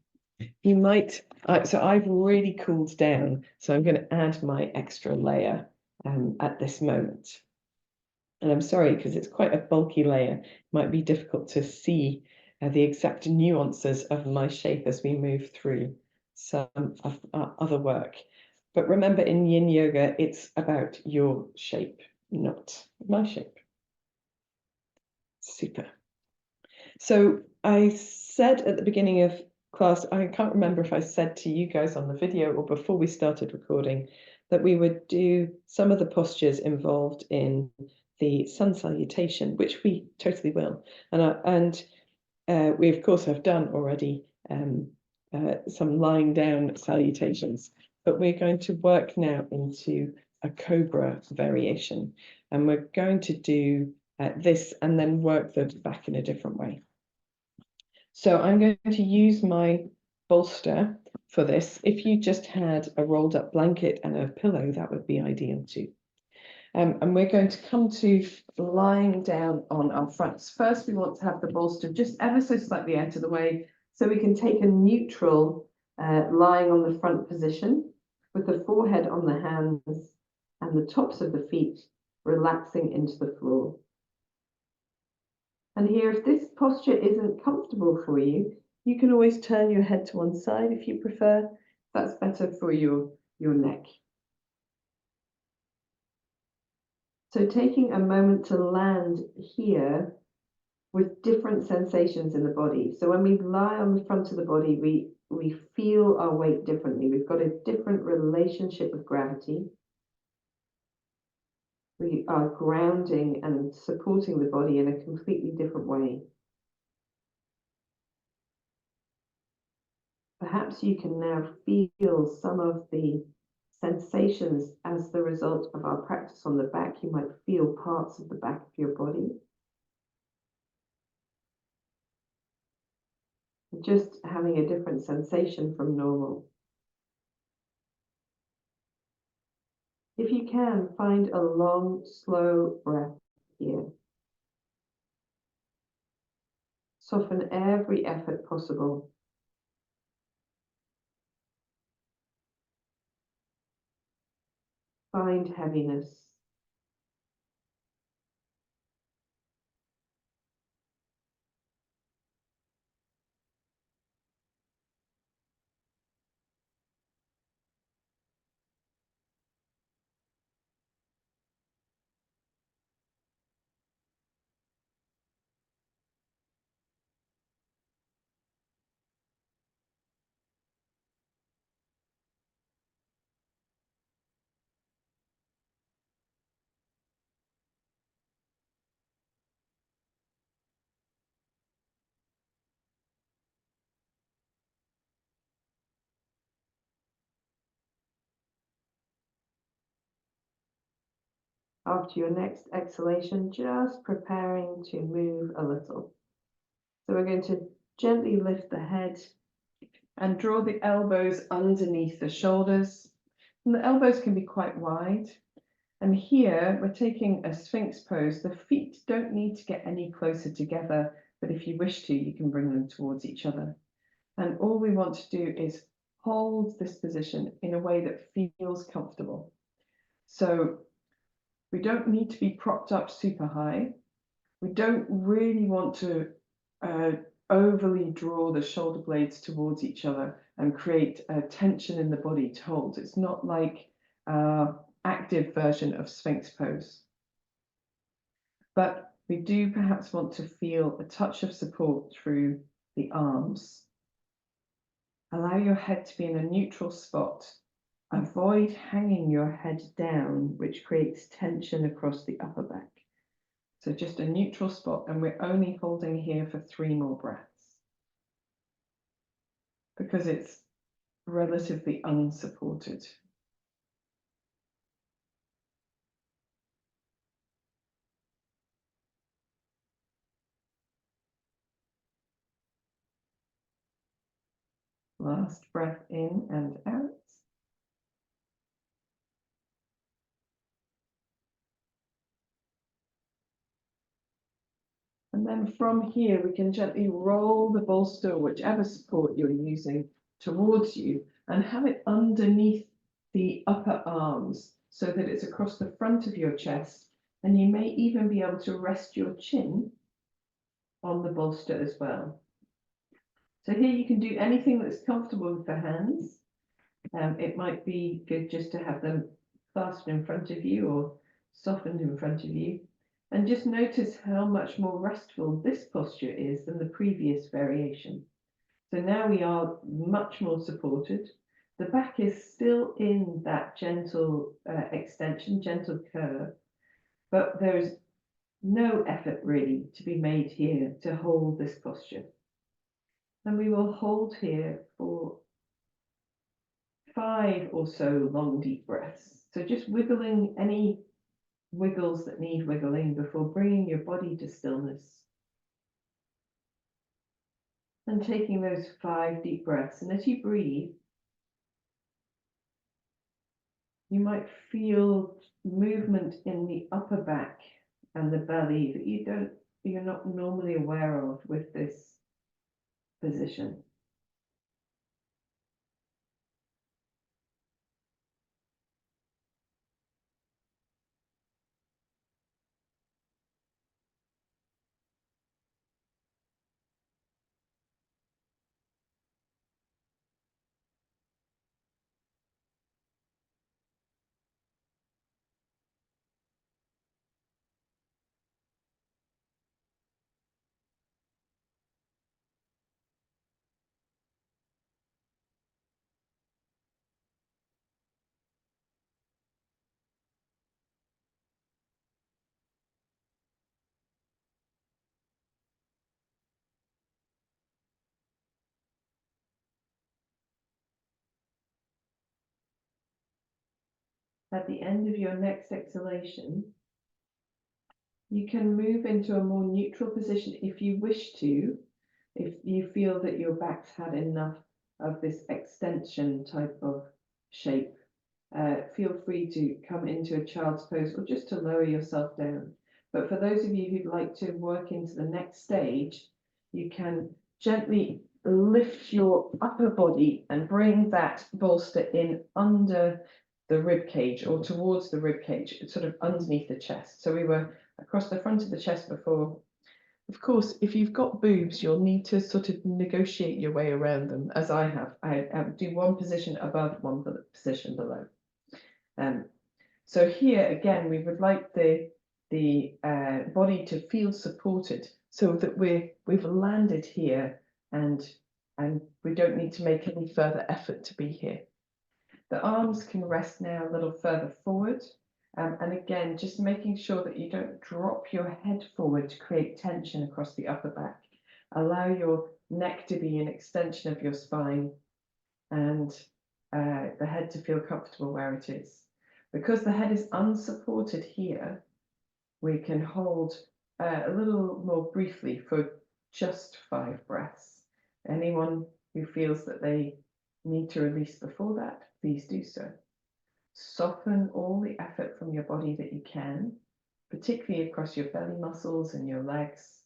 You might, so I've really cooled down, so I'm going to add my extra layer at this moment. And I'm sorry, because it's quite a bulky layer. It might be difficult to see the exact nuances of my shape as we move through some of our other work. But remember, in Yin Yoga, it's about your shape, not my shape. Super. So I said at the beginning of class, I can't remember if I said to you guys on the video or before we started recording, that we would do some of the postures involved in the sun salutation, which we totally will. And we, of course, have done already some lying down salutations, but we're going to work now into a cobra variation. And we're going to do this and then work the back in a different way. So I'm going to use my bolster for this. If you just had a rolled up blanket and a pillow, that would be ideal too. And we're going to come to lying down on our fronts. First, we want to have the bolster just ever so slightly out of the way, so we can take a neutral lying on the front position with the forehead on the hands and the tops of the feet relaxing into the floor. And here, if this posture isn't comfortable for you, you can always turn your head to one side if you prefer. That's better for your neck. So taking a moment to land here with different sensations in the body. So when we lie on the front of the body, we feel our weight differently. We've got a different relationship with gravity. We are grounding and supporting the body in a completely different way. Perhaps you can now feel some of the sensations as the result of our practice on the back. You might feel parts of the back of your body. Just having a different sensation from normal. If you can, find a long, slow breath here. Soften every effort possible. Find heaviness. After your next exhalation, just preparing to move a little. So we're going to gently lift the head and draw the elbows underneath the shoulders. And the elbows can be quite wide. And here we're taking a Sphinx pose. The feet don't need to get any closer together, but if you wish to, you can bring them towards each other. And all we want to do is hold this position in a way that feels comfortable. So we don't need to be propped up super high. We don't really want to overly draw the shoulder blades towards each other and create a tension in the body to hold. It's not like active version of Sphinx pose. But we do perhaps want to feel a touch of support through the arms. Allow your head to be in a neutral spot. Avoid hanging your head down, which creates tension across the upper back. So just a neutral spot, and we're only holding here for 3 more breaths because it's relatively unsupported. Last breath in and out. And then from here, we can gently roll the bolster, whichever support you're using, towards you and have it underneath the upper arms so that it's across the front of your chest. And you may even be able to rest your chin on the bolster as well. So here you can do anything that's comfortable with the hands. It might be good just to have them clasped in front of you or softened in front of you. And just notice how much more restful this posture is than the previous variation. So now we are much more supported. The back is still in that gentle extension, gentle curve, but there's no effort really to be made here to hold this posture. And we will hold here for 5 or so long, deep breaths. So just wiggling any wiggles that need wiggling before bringing your body to stillness. And taking those 5 deep breaths. And as you breathe, you might feel movement in the upper back and the belly that you're not normally aware of with this position. At the end of your next exhalation, you can move into a more neutral position if you wish to, if you feel that your back's had enough of this extension type of shape. feel free to come into a child's pose or just to lower yourself down. But for those of you who'd like to work into the next stage, you can gently lift your upper body and bring that bolster in under the rib cage or towards the rib cage, sort of underneath the chest. So we were across the front of the chest before. Of course, if you've got boobs, you'll need to sort of negotiate your way around them, as I have. I do one position above, one position below. So here again, we would like the body to feel supported, so that we've landed here and we don't need to make any further effort to be here. The arms can rest now a little further forward. And again, just making sure that you don't drop your head forward to create tension across the upper back. Allow your neck to be an extension of your spine and the head to feel comfortable where it is. Because the head is unsupported here, we can hold a little more briefly for just 5 breaths. Anyone who feels that they need to release before that, please do so. Soften all the effort from your body that you can, particularly across your belly muscles and your legs,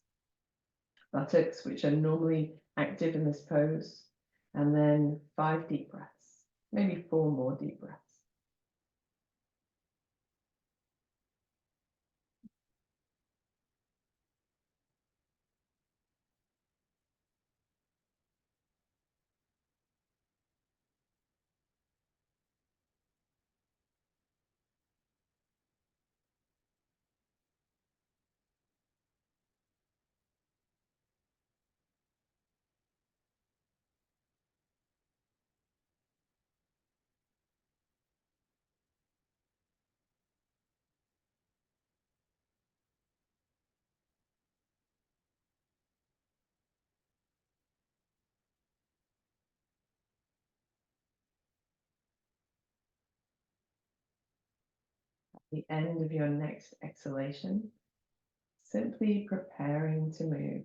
buttocks, which are normally active in this pose, and then 5 deep breaths, maybe 4 more deep breaths. The end of your next exhalation, simply preparing to move.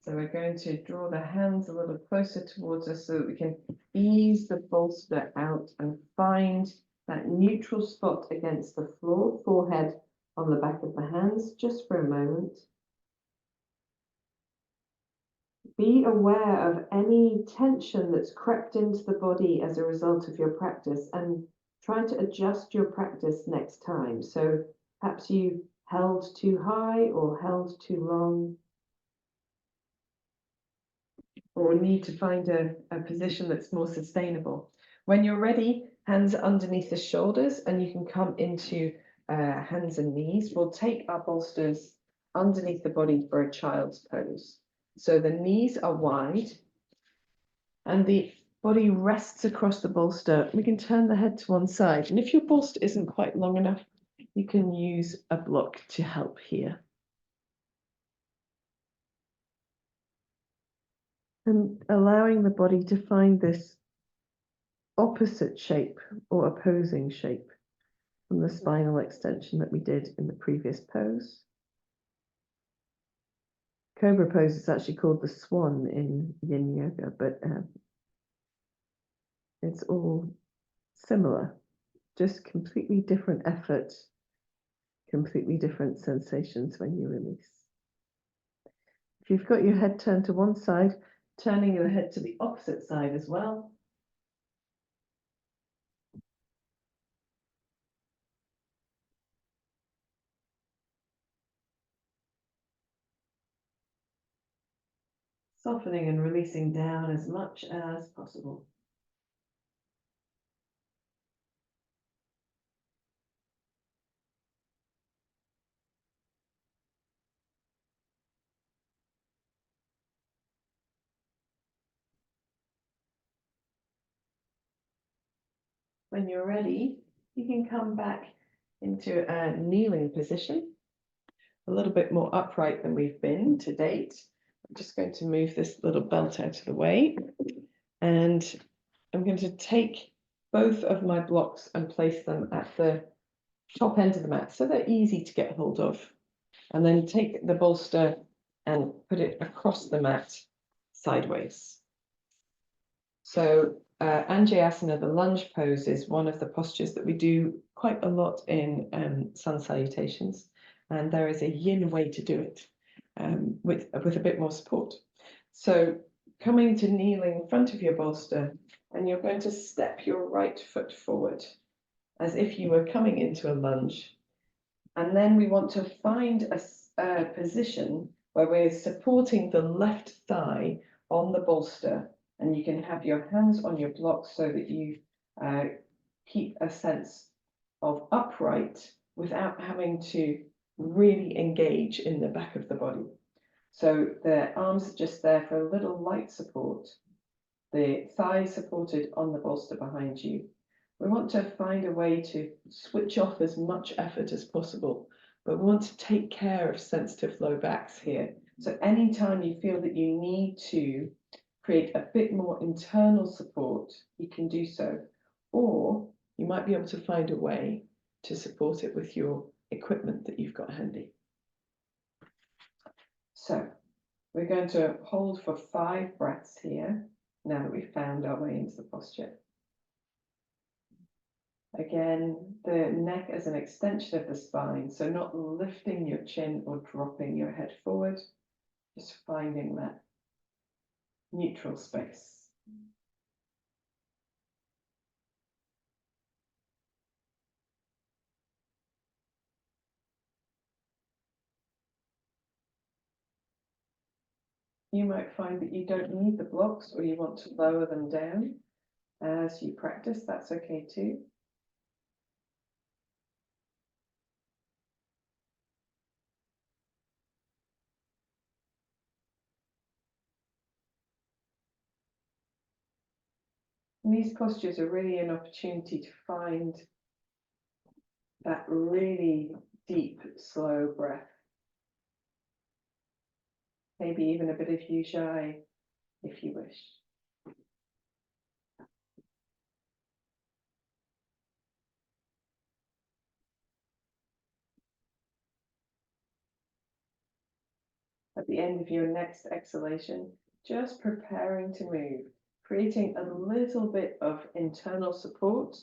So we're going to draw the hands a little closer towards us so that we can ease the bolster out and find that neutral spot against the floor, forehead on the back of the hands, just for a moment. Be aware of any tension that's crept into the body as a result of your practice and try to adjust your practice next time. So perhaps you held too high or held too long, or need to find a position that's more sustainable. When you're ready, hands underneath the shoulders and you can come into hands and knees. We'll take our bolsters underneath the body for a child's pose. So the knees are wide and the body rests across the bolster. We can turn the head to one side. And if your bolster isn't quite long enough, you can use a block to help here. And allowing the body to find this opposite shape or opposing shape from the spinal extension that we did in the previous pose. Cobra pose is actually called the swan in yin yoga, but it's all similar, just completely different effort, completely different sensations when you release. If you've got your head turned to one side, turning your head to the opposite side as well. Softening and releasing down as much as possible. When you're ready, you can come back into a kneeling position, a little bit more upright than we've been to date. I'm just going to move this little belt out of the way, and I'm going to take both of my blocks and place them at the top end of the mat so they're easy to get hold of, and then take the bolster and put it across the mat sideways. So Anjayasana, the lunge pose, is one of the postures that we do quite a lot in sun salutations, and there is a yin way to do it with a bit more support. So coming to kneeling in front of your bolster, and you're going to step your right foot forward as if you were coming into a lunge. And then we want to find a position where we're supporting the left thigh on the bolster, and you can have your hands on your blocks so that you keep a sense of upright without having to really engage in the back of the body. So the arms are just there for a little light support, the thighs supported on the bolster behind you. We want to find a way to switch off as much effort as possible, but we want to take care of sensitive low backs here. So anytime you feel that you need to create a bit more internal support, you can do so. Or you might be able to find a way to support it with your equipment that you've got handy. So we're going to hold for 5 breaths here, now that we've found our way into the posture. Again, the neck as an extension of the spine, so not lifting your chin or dropping your head forward, just finding that neutral space. You might find that you don't need the blocks, or you want to lower them down as you practice. That's okay too. And these postures are really an opportunity to find that really deep, slow breath. Maybe even a bit of Ujjayi if you wish. At the end of your next exhalation, just preparing to move, creating a little bit of internal support.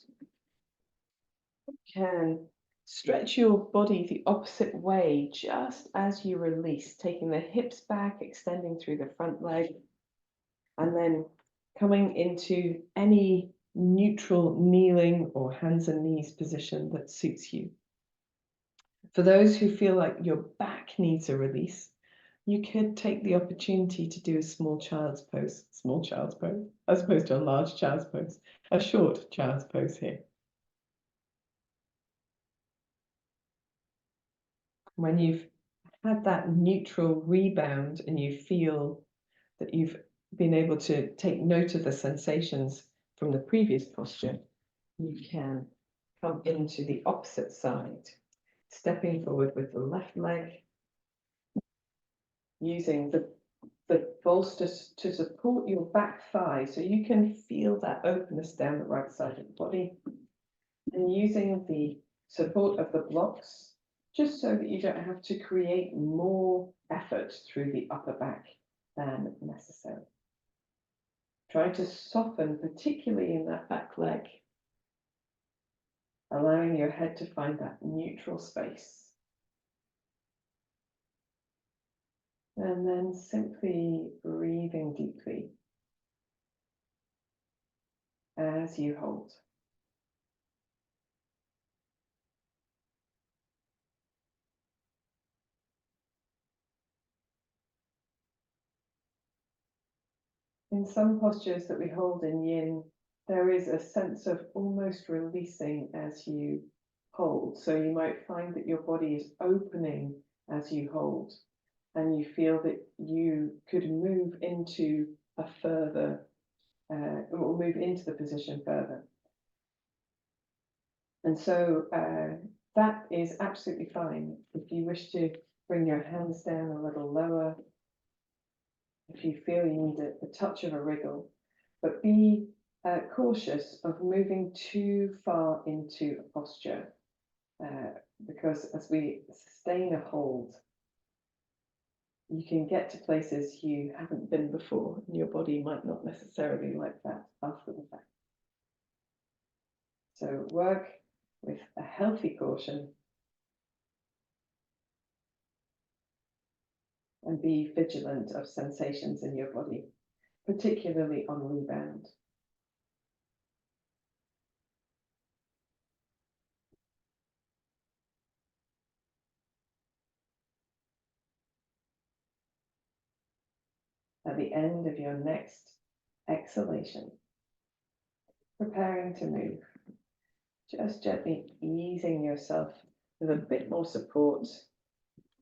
You can stretch your body the opposite way just as you release, taking the hips back, extending through the front leg, and then coming into any neutral kneeling or hands and knees position that suits you. For those who feel like your back needs a release, you could take the opportunity to do a small child's pose, as opposed to a large child's pose, a short child's pose here. When you've had that neutral rebound and you feel that you've been able to take note of the sensations from the previous posture, you can come into the opposite side, stepping forward with the left leg, using the bolster to support your back thigh, so you can feel that openness down the right side of the body, and using the support of the blocks, just so that you don't have to create more effort through the upper back than necessary. Try to soften, particularly in that back leg, allowing your head to find that neutral space. And then simply breathing deeply as you hold. In some postures that we hold in yin, there is a sense of almost releasing as you hold. So you might find that your body is opening as you hold, and you feel that you could move into a further, or move into the position further. And so that is absolutely fine. If you wish to bring your hands down a little lower, if you feel you need a touch of a wriggle, but be cautious of moving too far into a posture, because as we sustain a hold, you can get to places you haven't been before, and your body might not necessarily like that after the fact. So work with a healthy caution and be vigilant of sensations in your body, particularly on rebound. At the end of your next exhalation, preparing to move, just gently easing yourself with a bit more support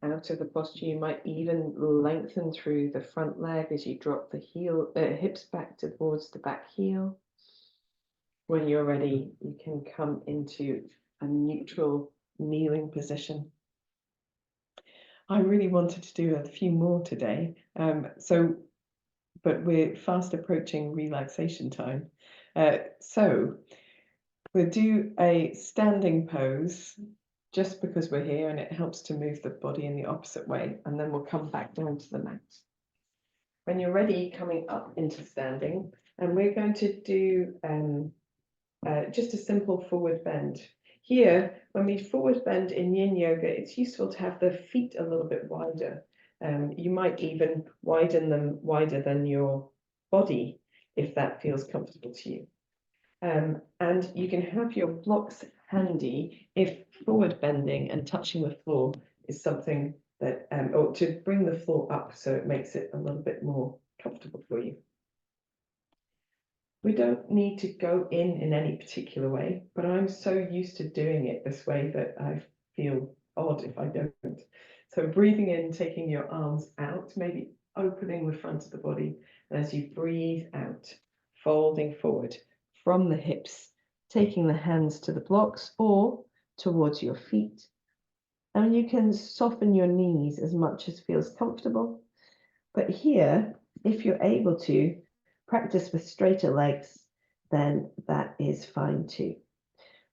out of the posture. You might even lengthen through the front leg as you drop the hips back towards the back heel. When you're ready, you can come into a neutral kneeling position. I really wanted to do a few more today, but we're fast approaching relaxation time. So we'll do a standing pose just because we're here and it helps to move the body in the opposite way, and then we'll come back down to the mat. When you're ready, coming up into standing, and we're going to do just a simple forward bend. Here, when we forward bend in yin yoga, it's useful to have the feet a little bit wider. You might even widen them wider than your body if that feels comfortable to you. And you can have your blocks handy if forward bending and touching the floor is something that, or to bring the floor up so it makes it a little bit more comfortable for you. We don't need to go in any particular way, but I'm so used to doing it this way that I feel odd if I don't. So breathing in, taking your arms out, maybe opening the front of the body, and as you breathe out, folding forward from the hips, taking the hands to the blocks or towards your feet. And you can soften your knees as much as feels comfortable. But here, if you're able to, practice with straighter legs, then that is fine too.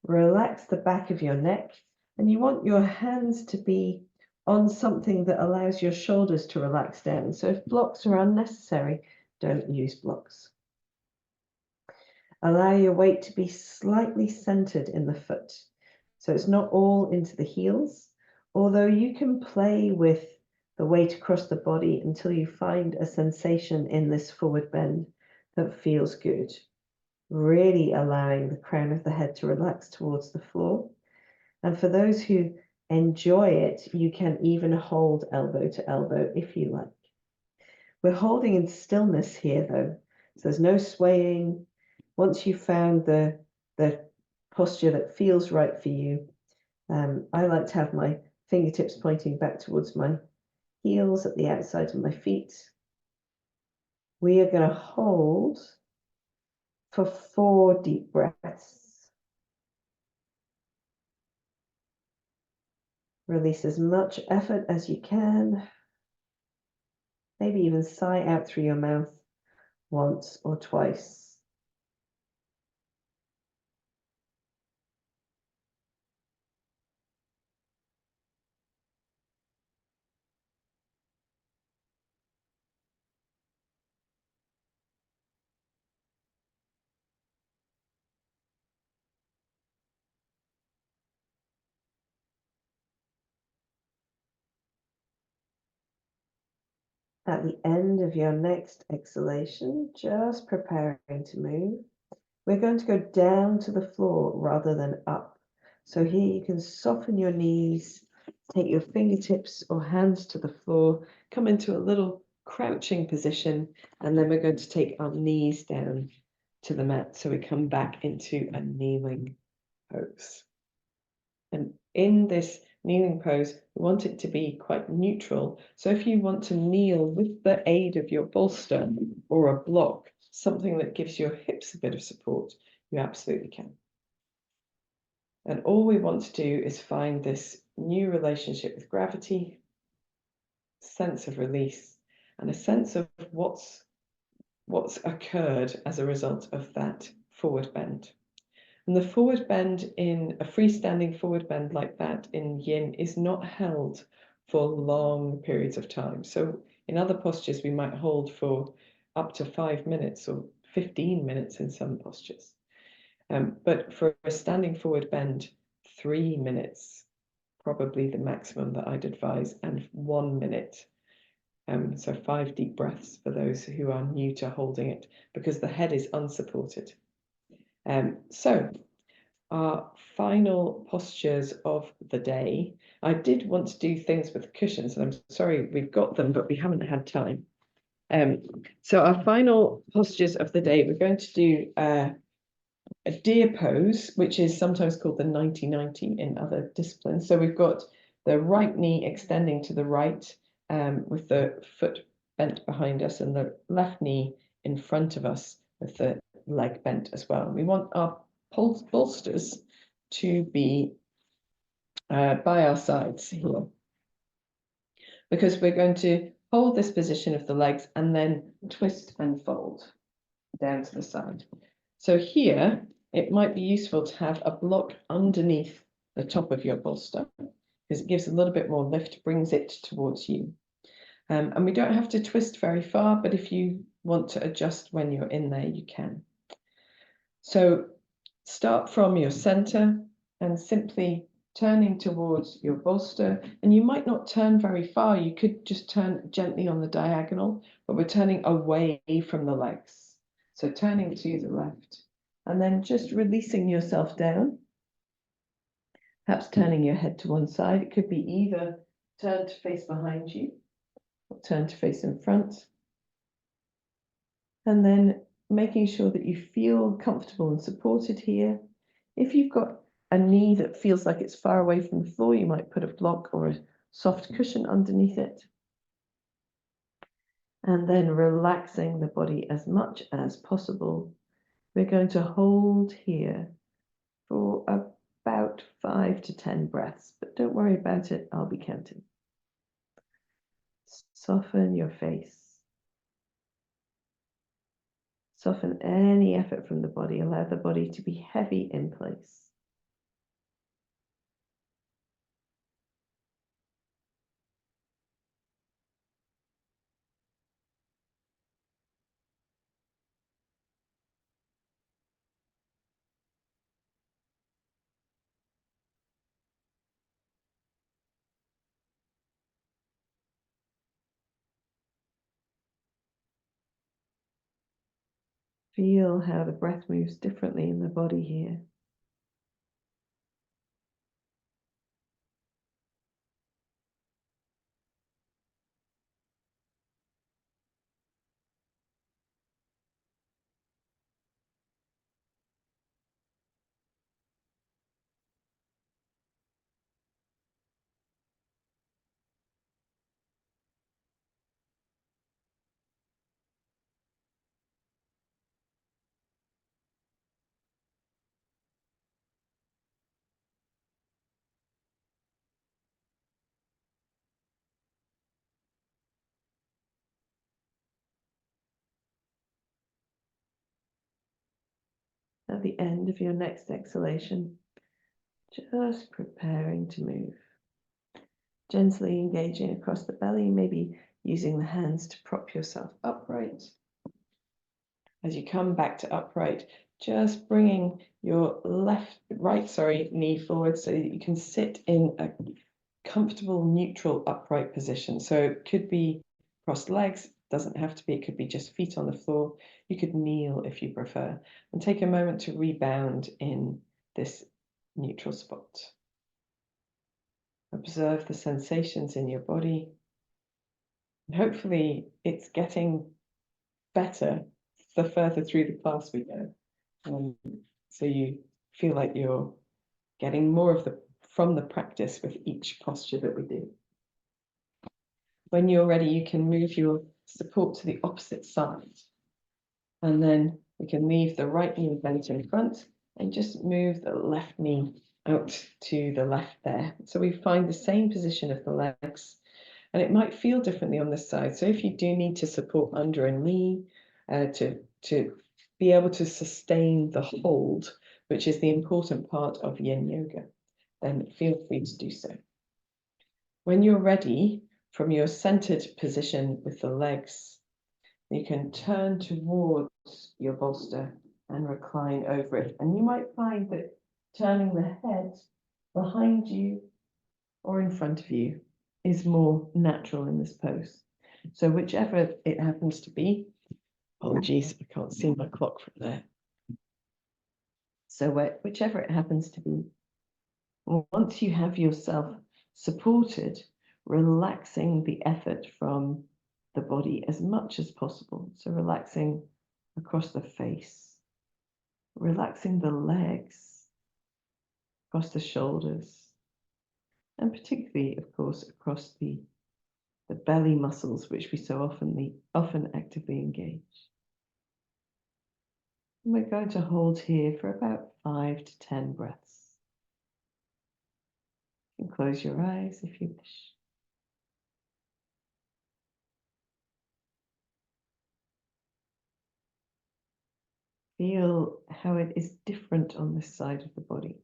Relax the back of your neck, and you want your hands to be on something that allows your shoulders to relax down. So if blocks are unnecessary, don't use blocks. Allow your weight to be slightly centered in the foot. So it's not all into the heels, although you can play with the weight across the body until you find a sensation in this forward bend that feels good. Really allowing the crown of the head to relax towards the floor. And for those who enjoy it, you can even hold elbow to elbow if you like. We're holding in stillness here though, so there's no swaying. Once you've found the posture that feels right for you, I like to have my fingertips pointing back towards my heels at the outside of my feet. We are going to hold for 4 deep breaths. Release as much effort as you can. Maybe even sigh out through your mouth once or twice. At the end of your next exhalation, just preparing to move, we're going to go down to the floor rather than up. So here you can soften your knees, take your fingertips or hands to the floor, come into a little crouching position, and then we're going to take our knees down to the mat. So we come back into a kneeling pose. And in this kneeling pose, we want it to be quite neutral. So if you want to kneel with the aid of your bolster or a block, something that gives your hips a bit of support, you absolutely can. And all we want to do is find this new relationship with gravity, sense of release, and a sense of what's occurred as a result of that forward bend. And the forward bend in a freestanding forward bend like that in yin is not held for long periods of time. So in other postures, we might hold for up to 5 minutes or 15 minutes in some postures. But for a standing forward bend, 3 minutes, probably the maximum that I'd advise, and 1 minute. So 5 deep breaths for those who are new to holding it, because the head is unsupported. So our final postures of the day. I did want to do things with cushions, and I'm sorry we've got them, but we haven't had time. So our final postures of the day, we're going to do a deer pose, which is sometimes called the 90-90 in other disciplines. So we've got the right knee extending to the right, with the foot bent behind us, and the left knee in front of us with the leg bent as well. We want our bolsters to be by our sides here, because we're going to hold this position of the legs and then twist and fold down to the side. So here, it might be useful to have a block underneath the top of your bolster, because it gives a little bit more lift, brings it towards you. And we don't have to twist very far, but if you want to adjust when you're in there, you can. So start from your center and simply turning towards your bolster. And you might not turn very far. You could just turn gently on the diagonal, but we're turning away from the legs. So turning to the left, and then just releasing yourself down, perhaps turning your head to one side. It could be either turn to face behind you or turn to face in front. And then making sure that you feel comfortable and supported here. If you've got a knee that feels like it's far away from the floor, you might put a block or a soft cushion underneath it. And then relaxing the body as much as possible. We're going to hold here for about 5 to 10 breaths, but don't worry about it, I'll be counting. Soften your face. Soften any effort from the body. Allow the body to be heavy in place. Feel how the breath moves differently in the body here. At the end of your next exhalation, just preparing to move. Gently engaging across the belly, maybe using the hands to prop yourself upright. As you come back to upright, just bringing your right knee forward so that you can sit in a comfortable, neutral, upright position. So it could be crossed legs, doesn't have to be, it could be just feet on the floor. You could kneel if you prefer, and take a moment to rebound in this neutral spot. Observe the sensations in your body. And hopefully it's getting better the further through the class we go. So you feel like you're getting more from the practice with each posture that we do. When you're ready, you can move your support to the opposite side. And then we can leave the right knee bent in front and just move the left knee out to the left there. So we find the same position of the legs, and it might feel differently on this side. So if you do need to support under a knee to be able to sustain the hold, which is the important part of yin yoga, then feel free to do so. When you're ready, from your centered position with the legs, you can turn towards your bolster and recline over it. And you might find that turning the head behind you or in front of you is more natural in this pose. So whichever it happens to be, apologies, I can't see my clock from there. So whichever it happens to be, once you have yourself supported, relaxing the effort from the body as much as possible. So relaxing across the face, relaxing the legs, across the shoulders, and particularly, of course, across the belly muscles, which we so often actively engage. And we're going to hold here for about 5 to 10 breaths. You can close your eyes if you wish. Feel how it is different on this side of the body.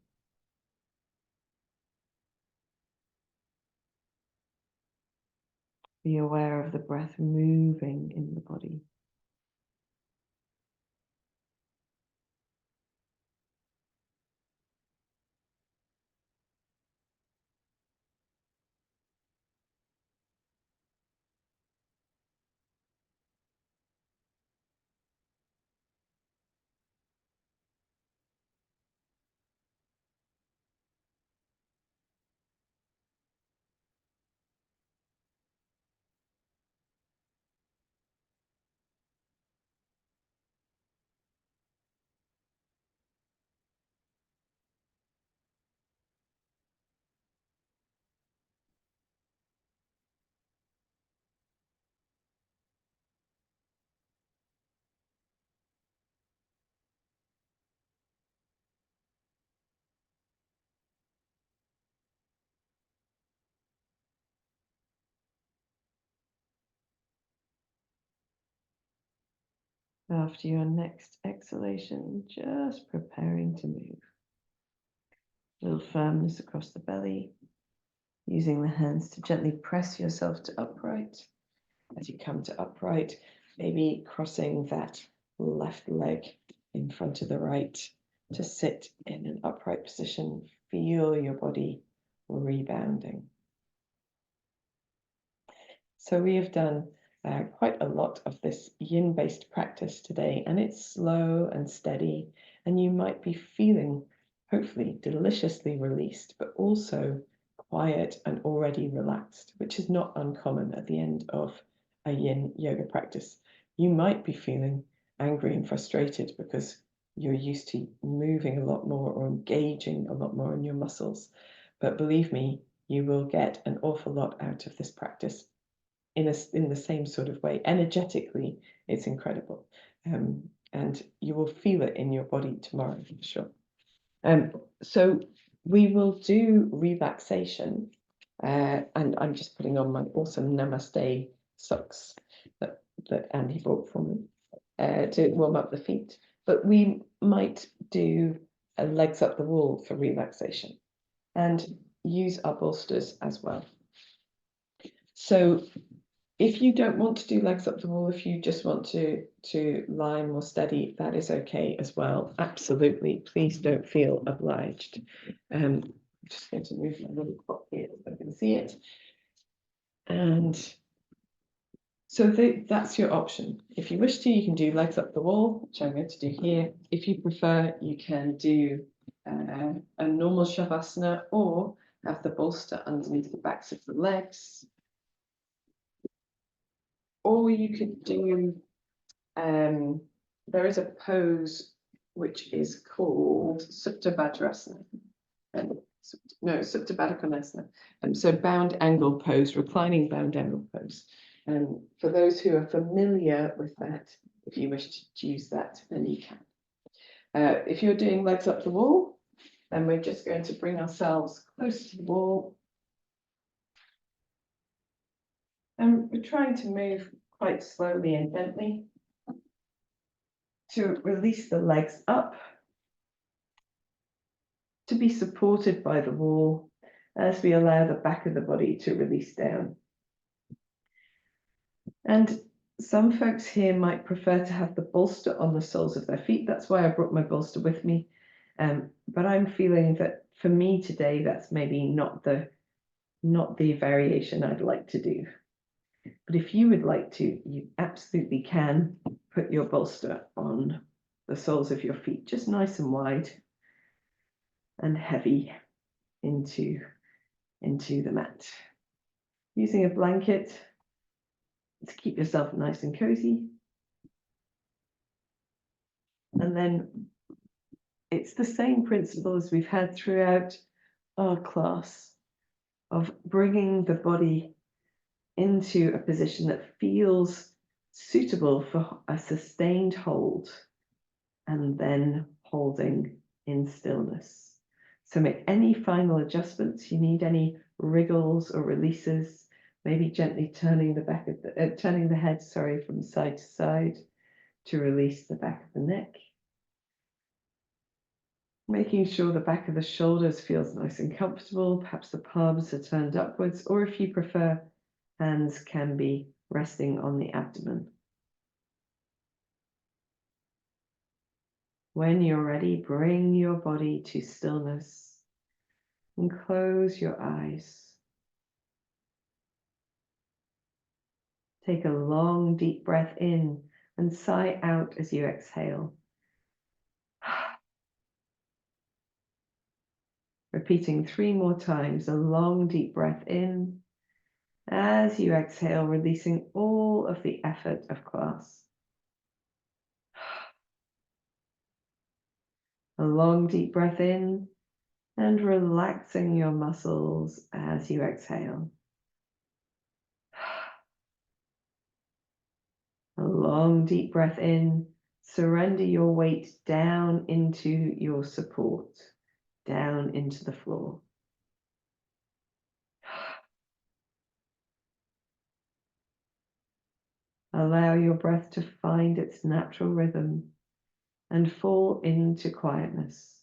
Be aware of the breath moving in the body. After your next exhalation, just preparing to move. A little firmness across the belly, using the hands to gently press yourself to upright. As you come to upright, maybe crossing that left leg in front of the right to sit in an upright position. Feel your body rebounding. So we have done quite a lot of this yin-based practice today, and it's slow and steady, and you might be feeling, hopefully, deliciously released, but also quiet and already relaxed, which is not uncommon at the end of a yin yoga practice. You might be feeling angry and frustrated because you're used to moving a lot more or engaging a lot more in your muscles. But believe me, you will get an awful lot out of this practice in the same sort of way. Energetically, it's incredible. And you will feel it in your body tomorrow, for sure. So we will do relaxation. And I'm just putting on my awesome Namaste socks that Andy bought for me to warm up the feet. But we might do legs up the wall for relaxation and use our bolsters as well. So if you don't want to do legs up the wall, if you just want to lie more steady, that is okay as well. Absolutely. Please don't feel obliged. I'm just going to move my little clock here so I can see it. And so that's your option. If you wish to, you can do legs up the wall, which I'm going to do here. If you prefer, you can do a normal shavasana or have the bolster underneath the backs of the legs. Or you could do, there is a pose which is called Supta Vajrasana. No, Supta Baddha Konasana. So bound angle pose, reclining bound angle pose. And for those who are familiar with that, if you wish to use that, then you can. If you're doing legs up the wall, then we're just going to bring ourselves close to the wall. And we're trying to move quite slowly and gently to release the legs up, to be supported by the wall, as we allow the back of the body to release down. And some folks here might prefer to have the bolster on the soles of their feet. That's why I brought my bolster with me. But I'm feeling that for me today, that's maybe not the variation I'd like to do. But if you would like to, you absolutely can put your bolster on the soles of your feet, just nice and wide and heavy into the mat. Using a blanket to keep yourself nice and cozy. And then it's the same principle as we've had throughout our class of bringing the body into a position that feels suitable for a sustained hold, and then holding in stillness. So make any final adjustments. You need any wriggles or releases, maybe gently turning the head, from side to side to release the back of the neck. Making sure the back of the shoulders feels nice and comfortable. Perhaps the palms are turned upwards, or if you prefer, hands can be resting on the abdomen. When you're ready, bring your body to stillness and close your eyes. Take a long, deep breath in and sigh out as you exhale. Repeating 3 more times, a long, deep breath in. As you exhale, releasing all of the effort of class. A long, deep breath in and relaxing your muscles as you exhale. A long, deep breath in. Surrender your weight down into your support, down into the floor. Allow your breath to find its natural rhythm and fall into quietness.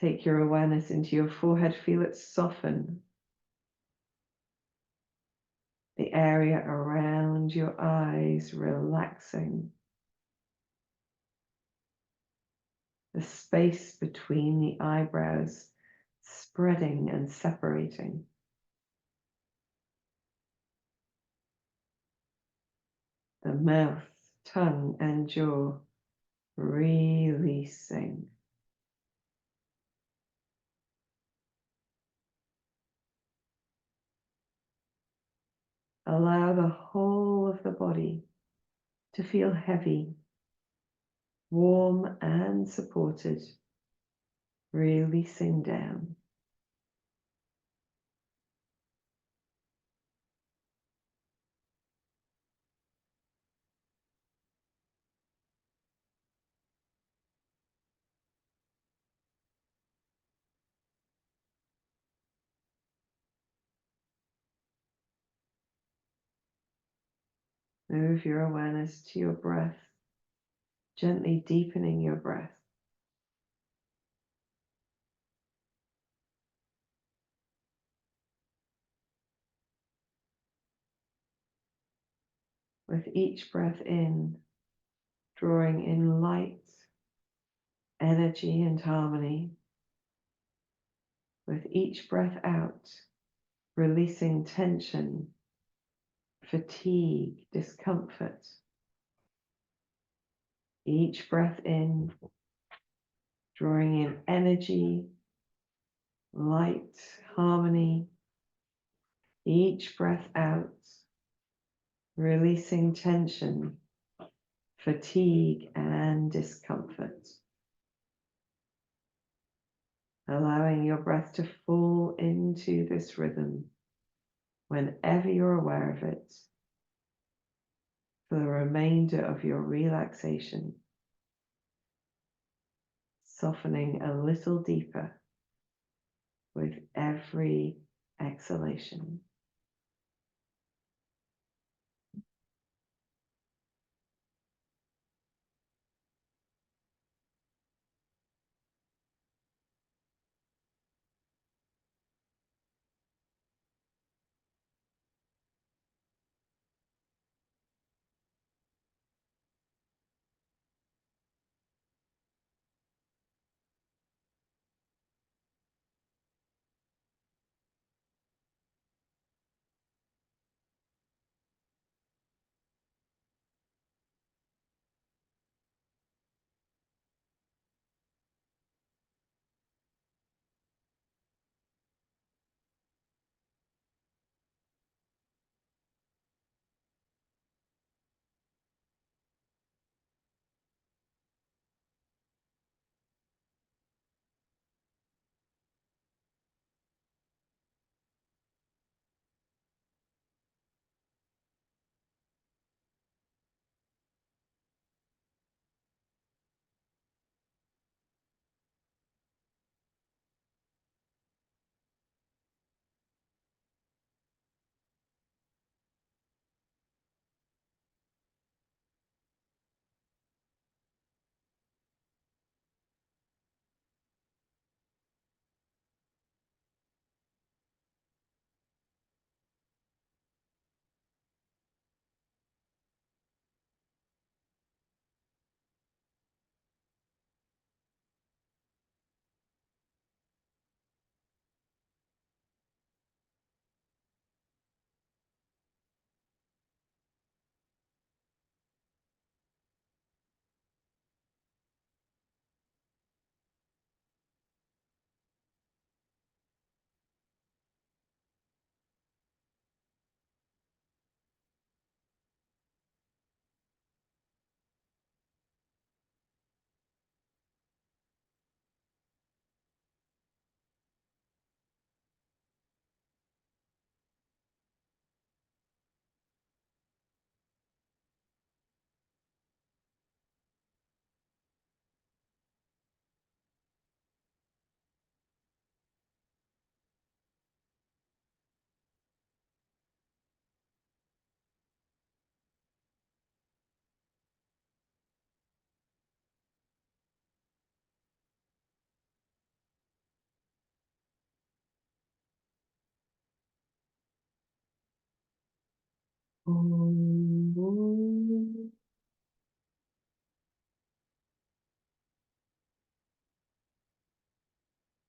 Take your awareness into your forehead, feel it soften. The area around your eyes relaxing. The space between the eyebrows spreading and separating. The mouth, tongue, and jaw releasing. Allow the whole of the body to feel heavy, warm and supported, releasing down. Move your awareness to your breath, gently deepening your breath. With each breath in, drawing in light, energy, and harmony. With each breath out, releasing tension, fatigue, discomfort. Each breath in, drawing in energy, light, harmony. Each breath out, releasing tension, fatigue, and discomfort. Allowing your breath to fall into this rhythm whenever you're aware of it for the remainder of your relaxation, softening a little deeper with every exhalation.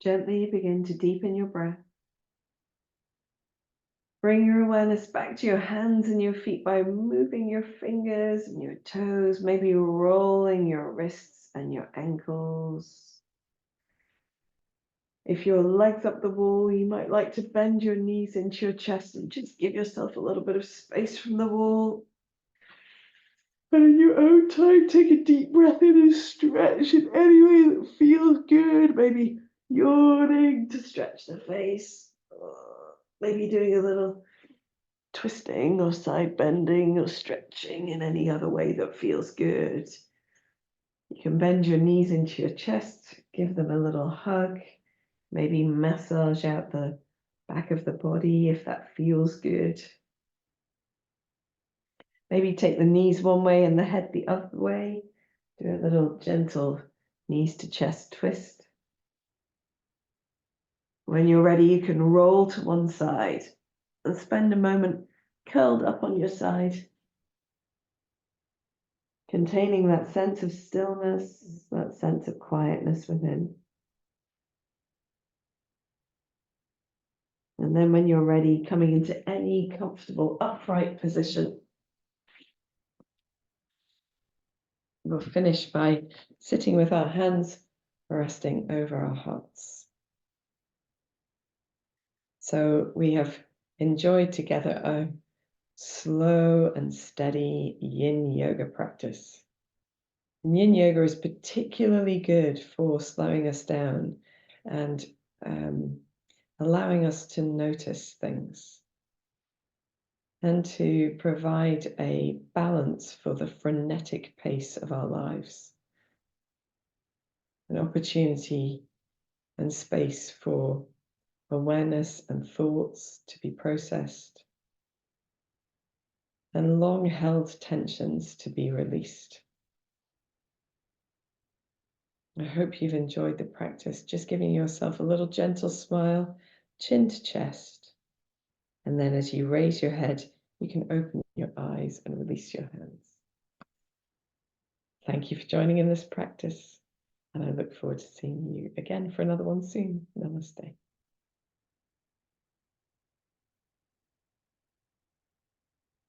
Gently begin to deepen your breath. Bring your awareness back to your hands and your feet by moving your fingers and your toes, maybe rolling your wrists and your ankles. If your leg's up the wall, you might like to bend your knees into your chest and just give yourself a little bit of space from the wall. And in your own time, take a deep breath in and stretch in any way that feels good. Maybe yawning to stretch the face. Maybe doing a little twisting or side bending or stretching in any other way that feels good. You can bend your knees into your chest, give them a little hug, maybe massage out the back of the body if that feels good. Maybe take the knees one way and the head the other way. Do a little gentle knees to chest twist. When you're ready, you can roll to one side and spend a moment curled up on your side, containing that sense of stillness, that sense of quietness within. And then when you're ready, coming into any comfortable upright position. We'll finish by sitting with our hands resting over our hearts. So we have enjoyed together a slow and steady yin yoga practice. And yin yoga is particularly good for slowing us down and allowing us to notice things and to provide a balance for the frenetic pace of our lives, an opportunity and space for awareness and thoughts to be processed, and long-held tensions to be released. I hope you've enjoyed the practice, just giving yourself a little gentle smile, chin to chest. And then as you raise your head, you can open your eyes and release your hands. Thank you for joining in this practice, and I look forward to seeing you again for another one soon. Namaste.